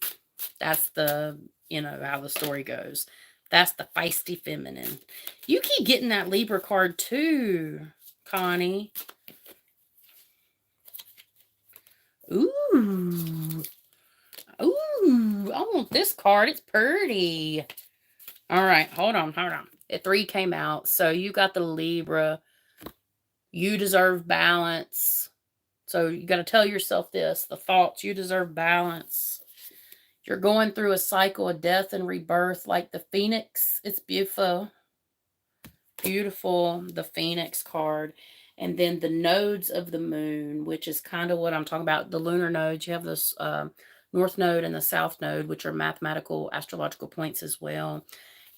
That's the, you know, how the story goes. That's the feisty feminine. You keep getting that Libra card too, Connie. Ooh. Ooh, I want this card. It's pretty. All right, hold on. The 3 came out. So you got the Libra. You deserve balance. So you got to tell yourself this. The thoughts, you deserve balance. You're going through a cycle of death and rebirth like the Phoenix. It's beautiful. Beautiful, the Phoenix card. And then the nodes of the moon, which is kind of what I'm talking about. The lunar nodes. You have this North Node and the South Node, which are mathematical, astrological points as well.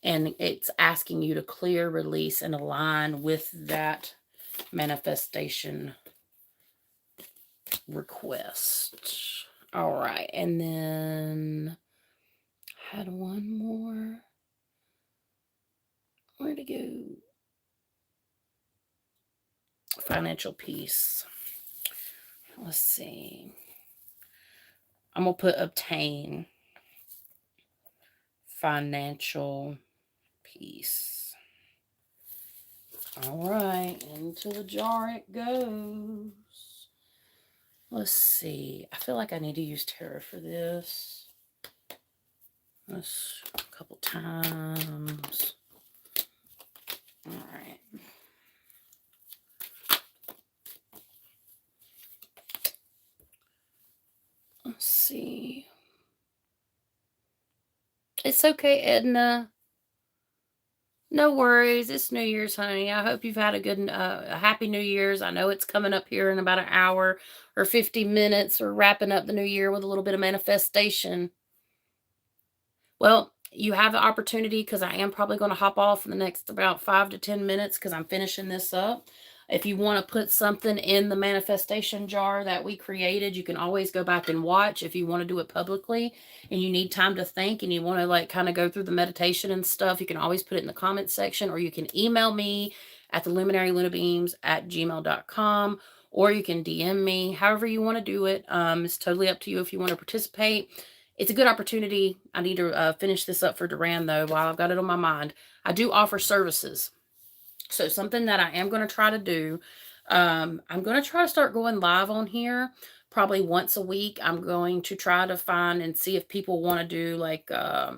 And it's asking you to clear, release, and align with that manifestation request. All right. And then I had one more. Where'd it go? Financial peace. Let's see. I'm going to put obtain. Financial peace. All right. Into the jar it goes. Let's see. I feel like I need to use tarot for this. Let's a couple times. All right. Let's see. It's okay, Edna. No worries. It's New Year's, honey. I hope you've had a good, a happy New Year's. I know it's coming up here in about an hour or 50 minutes. Or wrapping up the new year with a little bit of manifestation. Well, you have the opportunity because I am probably going to hop off in the next about 5 to 10 minutes because I'm finishing this up. If you want to put something in the manifestation jar that we created, you can always go back and watch if you want to do it publicly and you need time to think and you want to like kind of go through the meditation and stuff. You can always put it in the comments section, or you can email me at theluminarylunabeams@gmail.com, or you can DM me, however you want to do it. It's totally up to you if you want to participate. It's a good opportunity. I need to finish this up for Duran, though, while I've got it on my mind. I do offer services. So something that I am going to try to do, I'm going to try to start going live on here probably once a week. I'm going to try to find and see if people want to do like I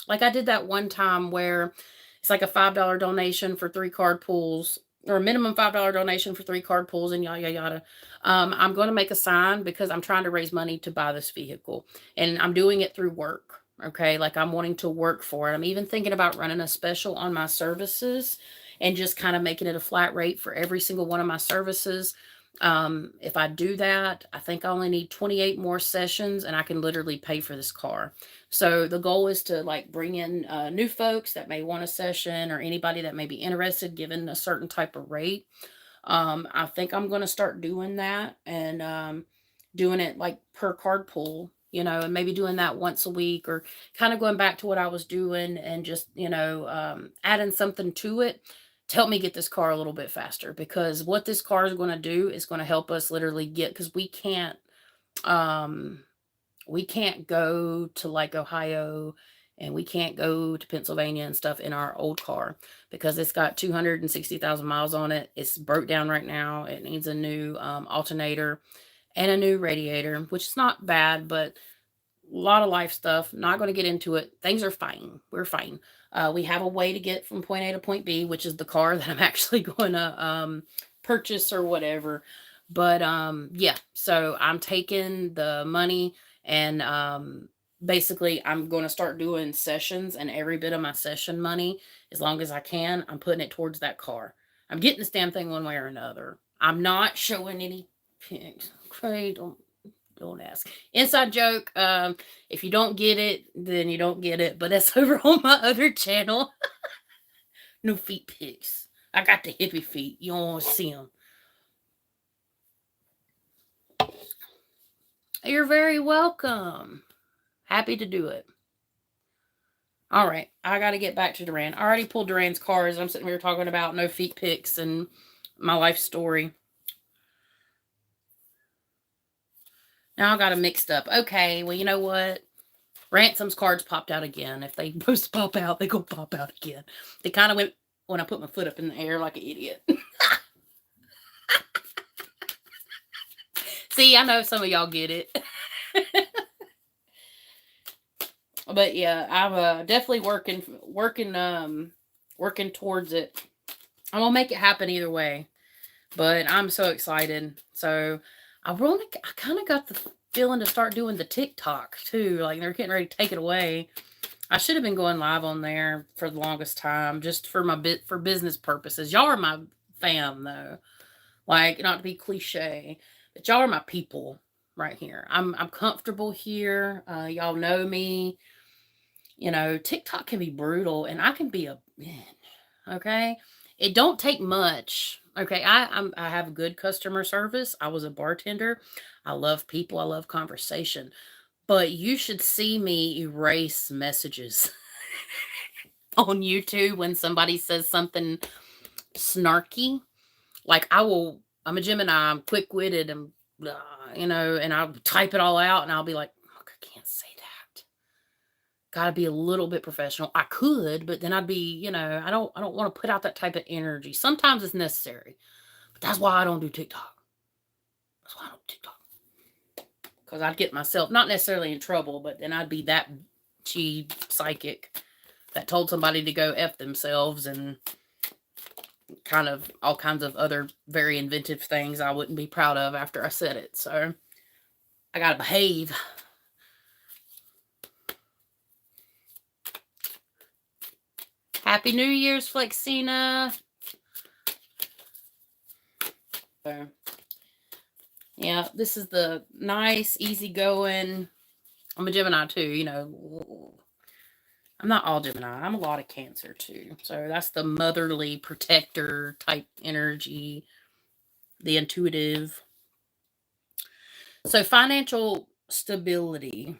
did that one time where it's like a $5 donation for 3 card pulls, or a minimum $5 donation for 3 card pulls, and yada, yada, yada. I'm going to make a sign because I'm trying to raise money to buy this vehicle, and I'm doing it through work. Okay. Like I'm wanting to work for it. I'm even thinking about running a special on my services and just kind of making it a flat rate for every single one of my services. If I do that, I think I only need 28 more sessions and I can literally pay for this car. So the goal is to like bring in new folks that may want a session, or anybody that may be interested given a certain type of rate. I think I'm going to start doing that and doing it like per card pull, you know, and maybe doing that once a week, or kind of going back to what I was doing and just, you know, adding something to it to help me get this car a little bit faster. Because what this car is going to do is going to help us literally get, because we can't go to like Ohio and we can't go to Pennsylvania and stuff in our old car because it's got 260,000 miles on it. It's broke down right now. It needs a new alternator. and a new radiator, which is not bad, but a lot of life stuff. Not going to get into it. Things are fine. We're fine. We have a way to get from point A to point B, which is the car that I'm actually going to purchase or whatever. But yeah, so I'm taking the money and basically I'm going to start doing sessions, and every bit of my session money, as long as I can, I'm putting it towards that car. I'm getting this damn thing one way or another. I'm not showing any pics. Okay, don't ask. Inside joke. If you don't get it, then you don't get it. But that's over on my other channel. No feet pics. I got the hippie feet. You don't want to see them. You're very welcome. Happy to do it. All right, I got to get back to Duran. I already pulled Duran's cards. I'm sitting here talking about no feet pics and my life story. Now I got them mixed up. Okay, well, you know what? Ransom's cards popped out again. If they supposed to pop out, they go pop out again. They kind of went when I put my foot up in the air like an idiot. See, I know some of y'all get it. But yeah, I'm definitely working towards it. I'm gonna make it happen either way. But I'm so excited. So I kind of got the feeling to start doing the TikTok too. Like they're getting ready to take it away. I should have been going live on there for the longest time, just for for business purposes. Y'all are my fam though. Like, not to be cliche, but y'all are my people right here. I'm comfortable here. Y'all know me. You know, TikTok can be brutal, and I can be a bitch. Okay, it don't take much. Okay, I have good customer service. I was a bartender. I love people. I love conversation. But you should see me erase messages on YouTube when somebody says something snarky. Like I'm a Gemini, I'm quick witted and and I'll type it all out and I'll be like, look, I can't say that. Gotta be a little bit professional. I could, but then I'd be, I don't want to put out that type of energy. Sometimes it's necessary. But that's why I don't do TikTok. That's why I don't do TikTok. Because I'd get myself not necessarily in trouble, but then I'd be that psychic that told somebody to go F themselves and kind of all kinds of other very inventive things I wouldn't be proud of after I said it. So I gotta behave. Happy New Year's, Flexina. So, yeah, this is the nice, easygoing. I'm a Gemini too, I'm not all Gemini. I'm a lot of Cancer too. So that's the motherly protector type energy, the intuitive. So financial stability.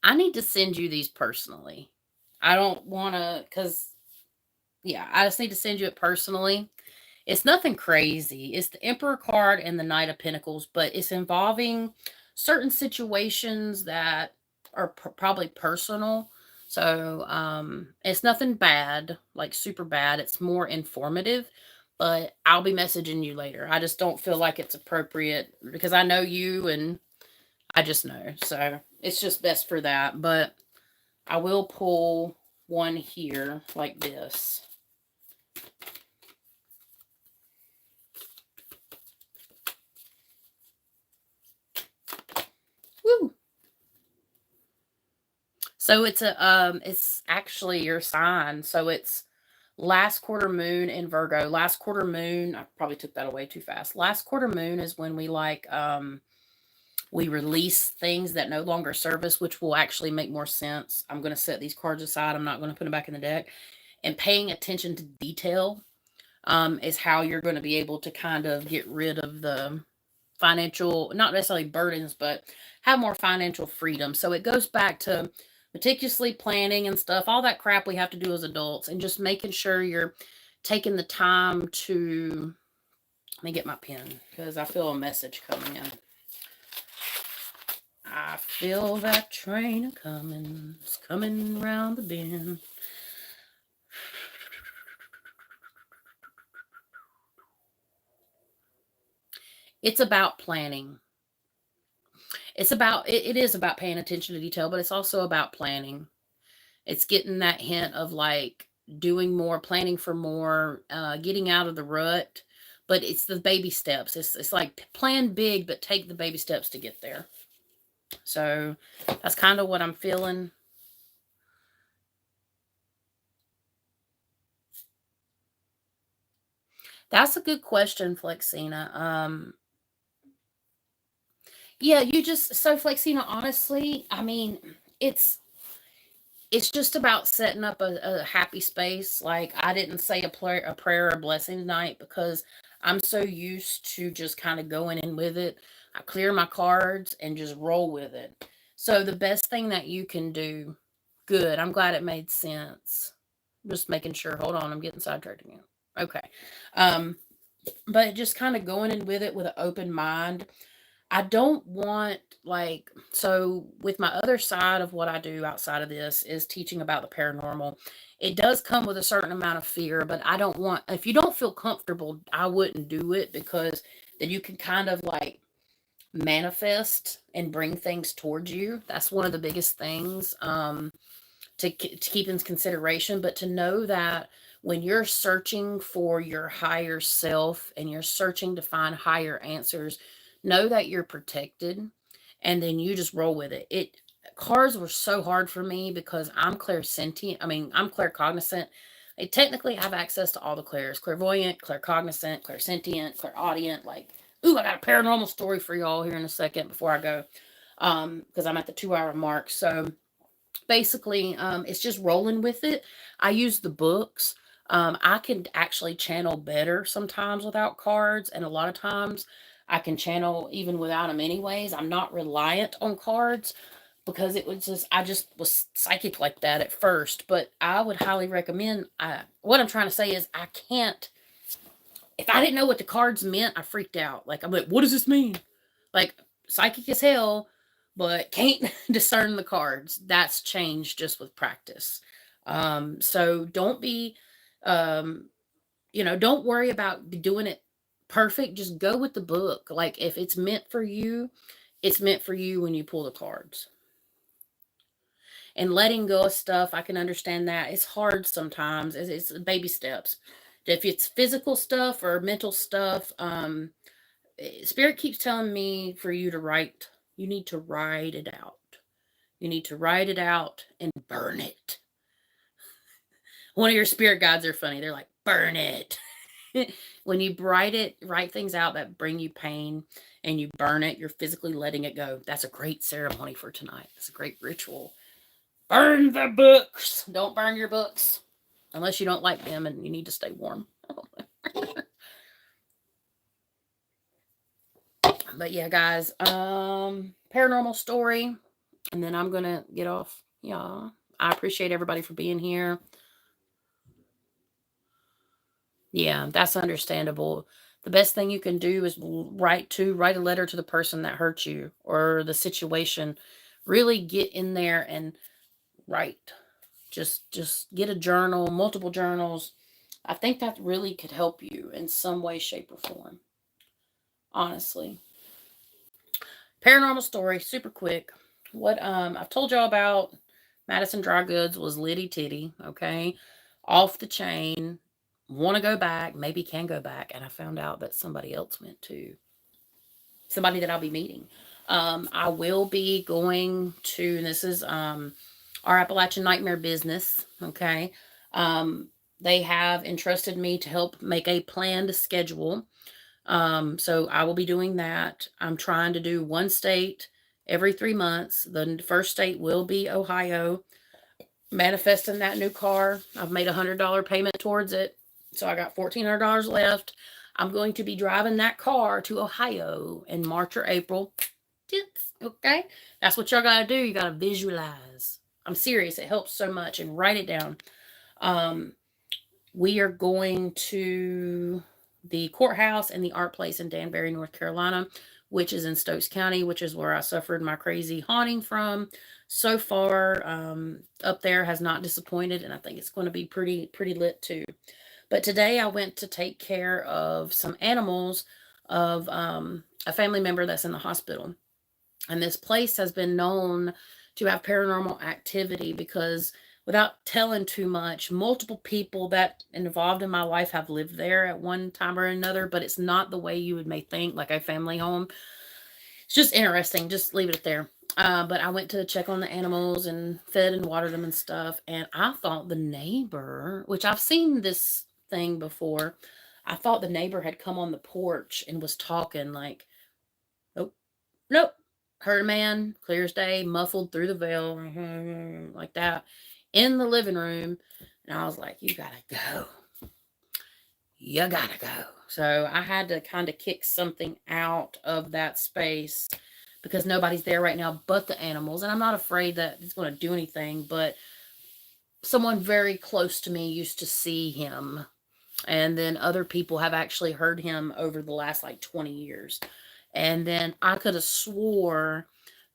I need to send you these personally. I don't want to, I just need to send you it personally. It's nothing crazy. It's the Emperor card and the Knight of Pentacles, but it's involving certain situations that are probably personal. So it's nothing bad, like super bad. It's more informative, but I'll be messaging you later. I just don't feel like it's appropriate because I know you and I just know. So it's just best for that. But I will pull one here like this. Woo! So it's actually your sign. So it's last quarter moon in Virgo. Last quarter moon, I probably took that away too fast. Last quarter moon is when we release things that no longer serve us, which will actually make more sense. I'm going to set these cards aside. I'm not going to put them back in the deck. And paying attention to detail is how you're going to be able to kind of get rid of the financial, not necessarily burdens, but have more financial freedom. So it goes back to meticulously planning and stuff, all that crap we have to do as adults, and just making sure you're taking the time to, let me get my pen because I feel a message coming in. I feel that train coming. It's coming round the bend. It's about planning. It is about paying attention to detail, but it's also about planning. It's getting that hint of like doing more, planning for more, getting out of the rut. But it's the baby steps. It's like plan big, but take the baby steps to get there. So that's kind of what I'm feeling. That's a good question, Flexina. Yeah, you just so Flexina, honestly, I mean, it's it's just about setting up a happy space. Like I didn't say a prayer or blessing tonight because I'm so used to just kind of going in with it. I clear my cards and just roll with it. So the best thing that you can do, good. I'm glad it made sense. Just making sure. Hold on, I'm getting sidetracked again. Okay. Um, but just kind of going in with it with an open mind. I don't want like so with my other side of what I do outside of this is teaching about the paranormal. It does come with a certain amount of fear, but I don't want if you don't feel comfortable, I wouldn't do it because then you can kind of like manifest and bring things towards you. That's one of the biggest things to keep in consideration, but to know that when you're searching for your higher self and you're searching to find higher answers, know that you're protected and then you just roll with it. It Cards were so hard for me because I'm clairsentient. I mean, I'm claircognizant. I technically have access to all the clairs: clairvoyant, claircognizant, clairsentient, clairaudient. Like, ooh, I got a paranormal story for y'all here in a second before I go, because I'm at the 2 hour mark. So basically, it's just rolling with it. I use the books. I can actually channel better sometimes without cards, and a lot of times I can channel even without them anyways. I'm not reliant on cards because it was just I just was psychic like that at first. But I would highly recommend. What I'm trying to say is I can't. If I didn't know what the cards meant, I freaked out. Like I'm like, what does this mean? Like psychic as hell, but can't discern the cards. That's changed just with practice. So don't be, um, don't worry about doing it perfect. Just go with the book. Like if it's meant for you, it's meant for you when you pull the cards. And letting go of stuff, I can understand that. It's hard sometimes. It's baby steps. If it's physical stuff or mental stuff, Spirit keeps telling me for you to write. You need to write it out. You need to write it out and burn it. One of your spirit guides are funny. They're like, burn it. When you write things out that bring you pain and you burn it, you're physically letting it go. That's a great ceremony for tonight. It's a great ritual. Burn the books. Don't burn your books unless you don't like them and you need to stay warm. But yeah, guys, paranormal story, and then I'm gonna get off. Yeah, I appreciate everybody for being here. Yeah, that's understandable. The best thing you can do is write a letter to the person that hurt you or the situation. Really get in there and write. Just get a journal, multiple journals. I think that really could help you in some way, shape, or form. Honestly. Paranormal story, super quick. What I've told y'all about Madison Dry Goods was Liddy Titty, okay? Off the chain. Want to go back, maybe can go back, and I found out that somebody else went too. Somebody that I'll be meeting. I will be going to this is our Appalachian Nightmare business, okay? They have entrusted me to help make a planned schedule. So I will be doing that. I'm trying to do one state every 3 months. The first state will be Ohio. Manifesting that new car. I've made $100 payment towards it. So I got $1,400 left. I'm going to be driving that car to Ohio in March or April. Okay? That's what y'all got to do. You got to visualize. I'm serious. It helps so much. And write it down. We are going to the courthouse and the art place in Danbury, North Carolina, which is in Stokes County, which is where I suffered my crazy haunting from. So far, up there has not disappointed, and I think it's going to be pretty lit too. But today I went to take care of some animals. of a family member that's in the hospital. And this place has been known to have paranormal activity because, without telling too much, multiple people that involved in my life have lived there at one time or another, but it's not the way you would may think, like a family home. It's just interesting. Just leave it there. But I went to check on the animals and fed and watered them and stuff. And I thought the neighbor, which I've seen this thing before, I thought the neighbor had come on the porch and was talking like, nope, nope. Heard a man, clear as day, muffled through the veil, like that, in the living room. And I was like, you gotta go. You gotta go. So I had to kind of kick something out of that space because nobody's there right now but the animals. And I'm not afraid that it's going to do anything, but someone very close to me used to see him. And then other people have actually heard him over the last like 20 years. And then I could have swore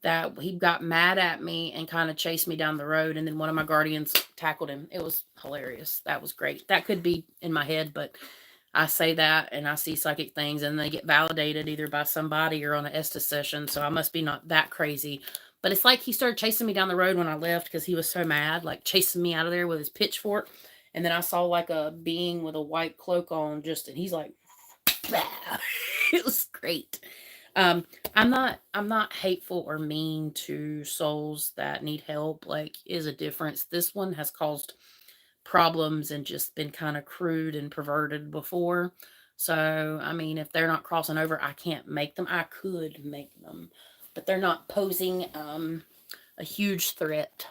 that he got mad at me and kind of chased me down the road. And then one of my guardians tackled him. It was hilarious. That was great. That could be in my head, but I say that and I see psychic things and they get validated either by somebody or on an Estes session. So I must be not that crazy. But it's like he started chasing me down the road when I left because he was so mad, like chasing me out of there with his pitchfork. And then I saw like a being with a white cloak on, just, and he's like, it was great. I'm not hateful or mean to souls that need help. Like, is a difference. This one has caused problems and just been kind of crude and perverted before. So, I mean, if they're not crossing over, I can't make them. I could make them, but they're not posing a huge threat.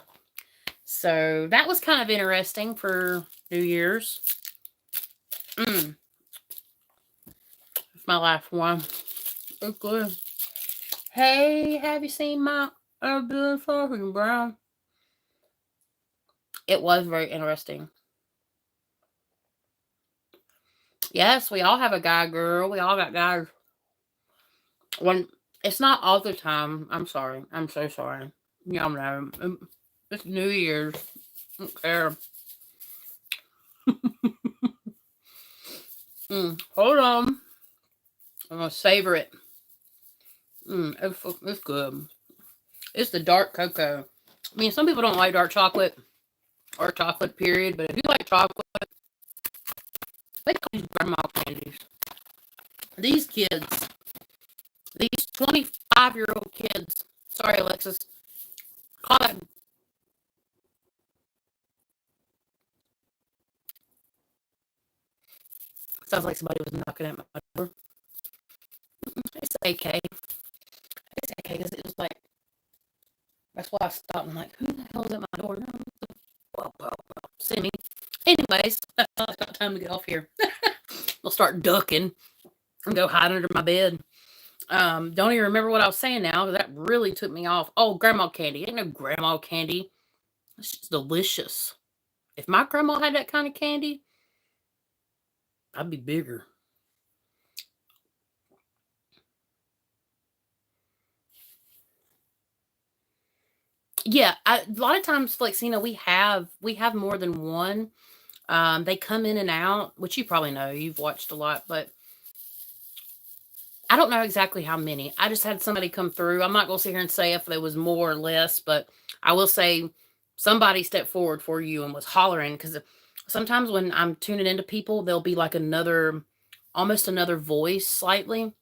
So that was kind of interesting for New Year's. It's my last one. It's good. Hey, have you seen my urban fucking brown? It was very interesting. Yes, we all have a guy, girl. We all got guys. When it's not all the time. I'm sorry. I'm so sorry. Y'all know. It's New Year's. I don't care. Hold on. I'm gonna savor it. It's good. It's the dark cocoa. I mean, some people don't like dark chocolate or chocolate, period. But if you like chocolate, they call these grandma candies. These kids, these 25-year-old kids. Sorry, Alexis. Call that. Sounds like somebody was knocking at my door. It's AK. It's AK because it was like. That's why I stopped. I'm like, who the hell is at my door? Well, see me. Anyways, I got time to get off here. I'll start ducking and go hide under my bed. Don't even remember what I was saying now because that really took me off. Oh, grandma candy. Ain't no grandma candy. It's just delicious. If my grandma had that kind of candy, I'd be bigger. Yeah, a lot of times, like, we have more than one. They come in and out, which you probably know. You've watched a lot, but I don't know exactly how many. I just had somebody come through. I'm not going to sit here and say if there was more or less, but I will say somebody stepped forward for you and was hollering because sometimes when I'm tuning into people, there'll be like almost another voice slightly,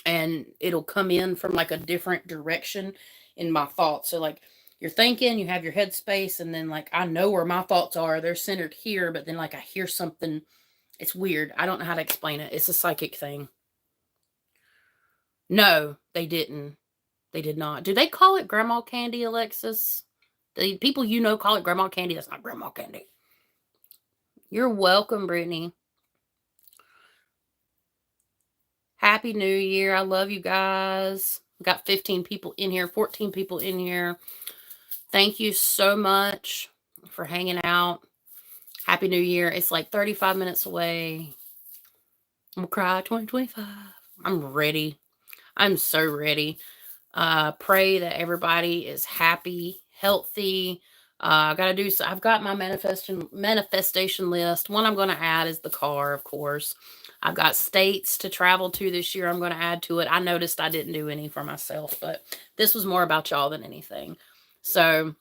and it'll come in from like a different direction in my thoughts. So like you're thinking, you have your headspace, and then like I know where my thoughts are. They're centered here, but then like I hear something. It's weird. I don't know how to explain it. It's a psychic thing. No, they didn't. They did not. Do they call it grandma candy, Alexis? The people call it grandma candy. That's not grandma candy. You're welcome, Brittany. Happy New Year. I love you guys. We got 15 people in here, 14 people in here. Thank you so much for hanging out. Happy New Year. It's like 35 minutes away. I'm going to cry 2025. I'm ready. I'm so ready. Pray that everybody is happy, healthy, I got to do so. I've got my manifestation list. One I'm going to add is the car, of course. I've got states to travel to this year. I'm going to add to it. I noticed I didn't do any for myself, but this was more about y'all than anything. So,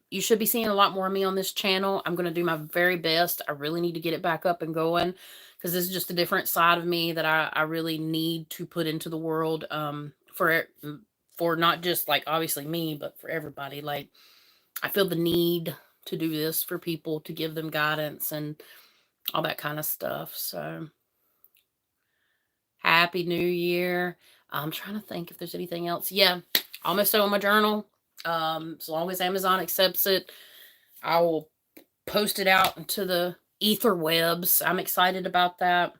you should be seeing a lot more of me on this channel. I'm going to do my very best. I really need to get it back up and going because this is just a different side of me that I really need to put into the world, for not just like obviously me, but for everybody. Like, I feel the need to do this for people, to give them guidance and all that kind of stuff. So, Happy New Year. I'm trying to think if there's anything else. Yeah, almost done with my journal. As long as Amazon accepts it, I will post it out into the ether webs. I'm excited about that.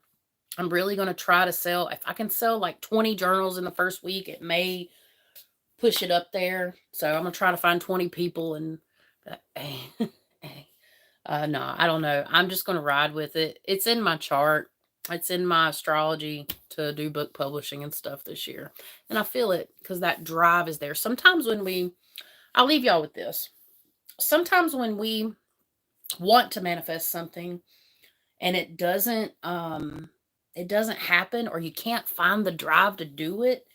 I'm really going to try to sell. If I can sell like 20 journals in the first week, it may push it up there. So I'm going to try to find 20 people and no, I don't know. I'm just going to ride with it. It's in my chart. It's in my astrology to do book publishing and stuff this year. And I feel it because that drive is there. Sometimes I'll leave y'all with this. Sometimes when we want to manifest something and it doesn't happen, or you can't find the drive to do it,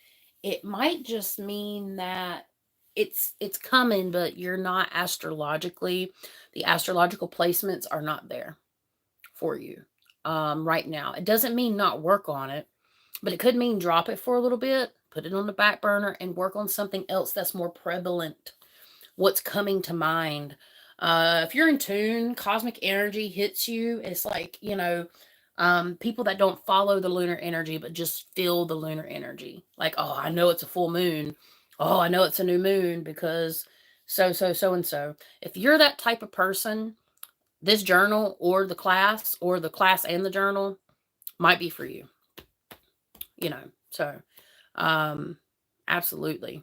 it might just mean that it's coming, but you're not the astrological placements are not there for you right now. It doesn't mean not work on it, but it could mean drop it for a little bit, put it on the back burner, and work on something else that's more prevalent. What's coming to mind? If you're in tune, cosmic energy hits you. It's like, people that don't follow the lunar energy, but just feel the lunar energy. Like, oh, I know it's a full moon. Oh, I know it's a new moon because so, and so. If you're that type of person, this journal or the class and the journal might be for you. So, absolutely.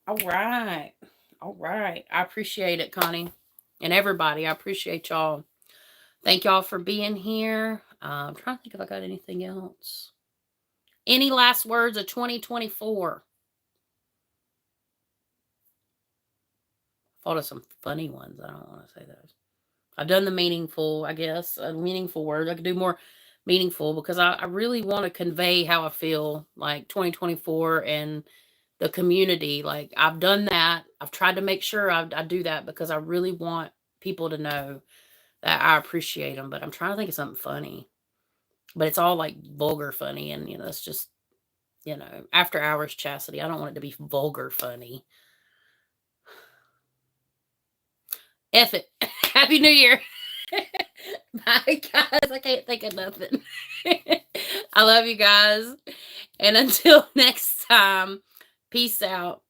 All right. I appreciate it, Connie. And everybody, I appreciate y'all. Thank y'all for being here. I'm trying to think if I got anything else. Any last words of 2024? Thought of some funny ones. I don't want to say those. I've done the meaningful, I guess. Meaningful words. I could do more meaningful because I really want to convey how I feel like 2024 and the community. Like, I've done that. I've tried to make sure I do that because I really want people to know that I appreciate them. But I'm trying to think of something funny. But it's all like vulgar funny. And, it's just, after hours chastity. I don't want it to be vulgar funny. F it. Happy New Year. Bye, guys. I can't think of nothing. I love you guys. And until next time, peace out.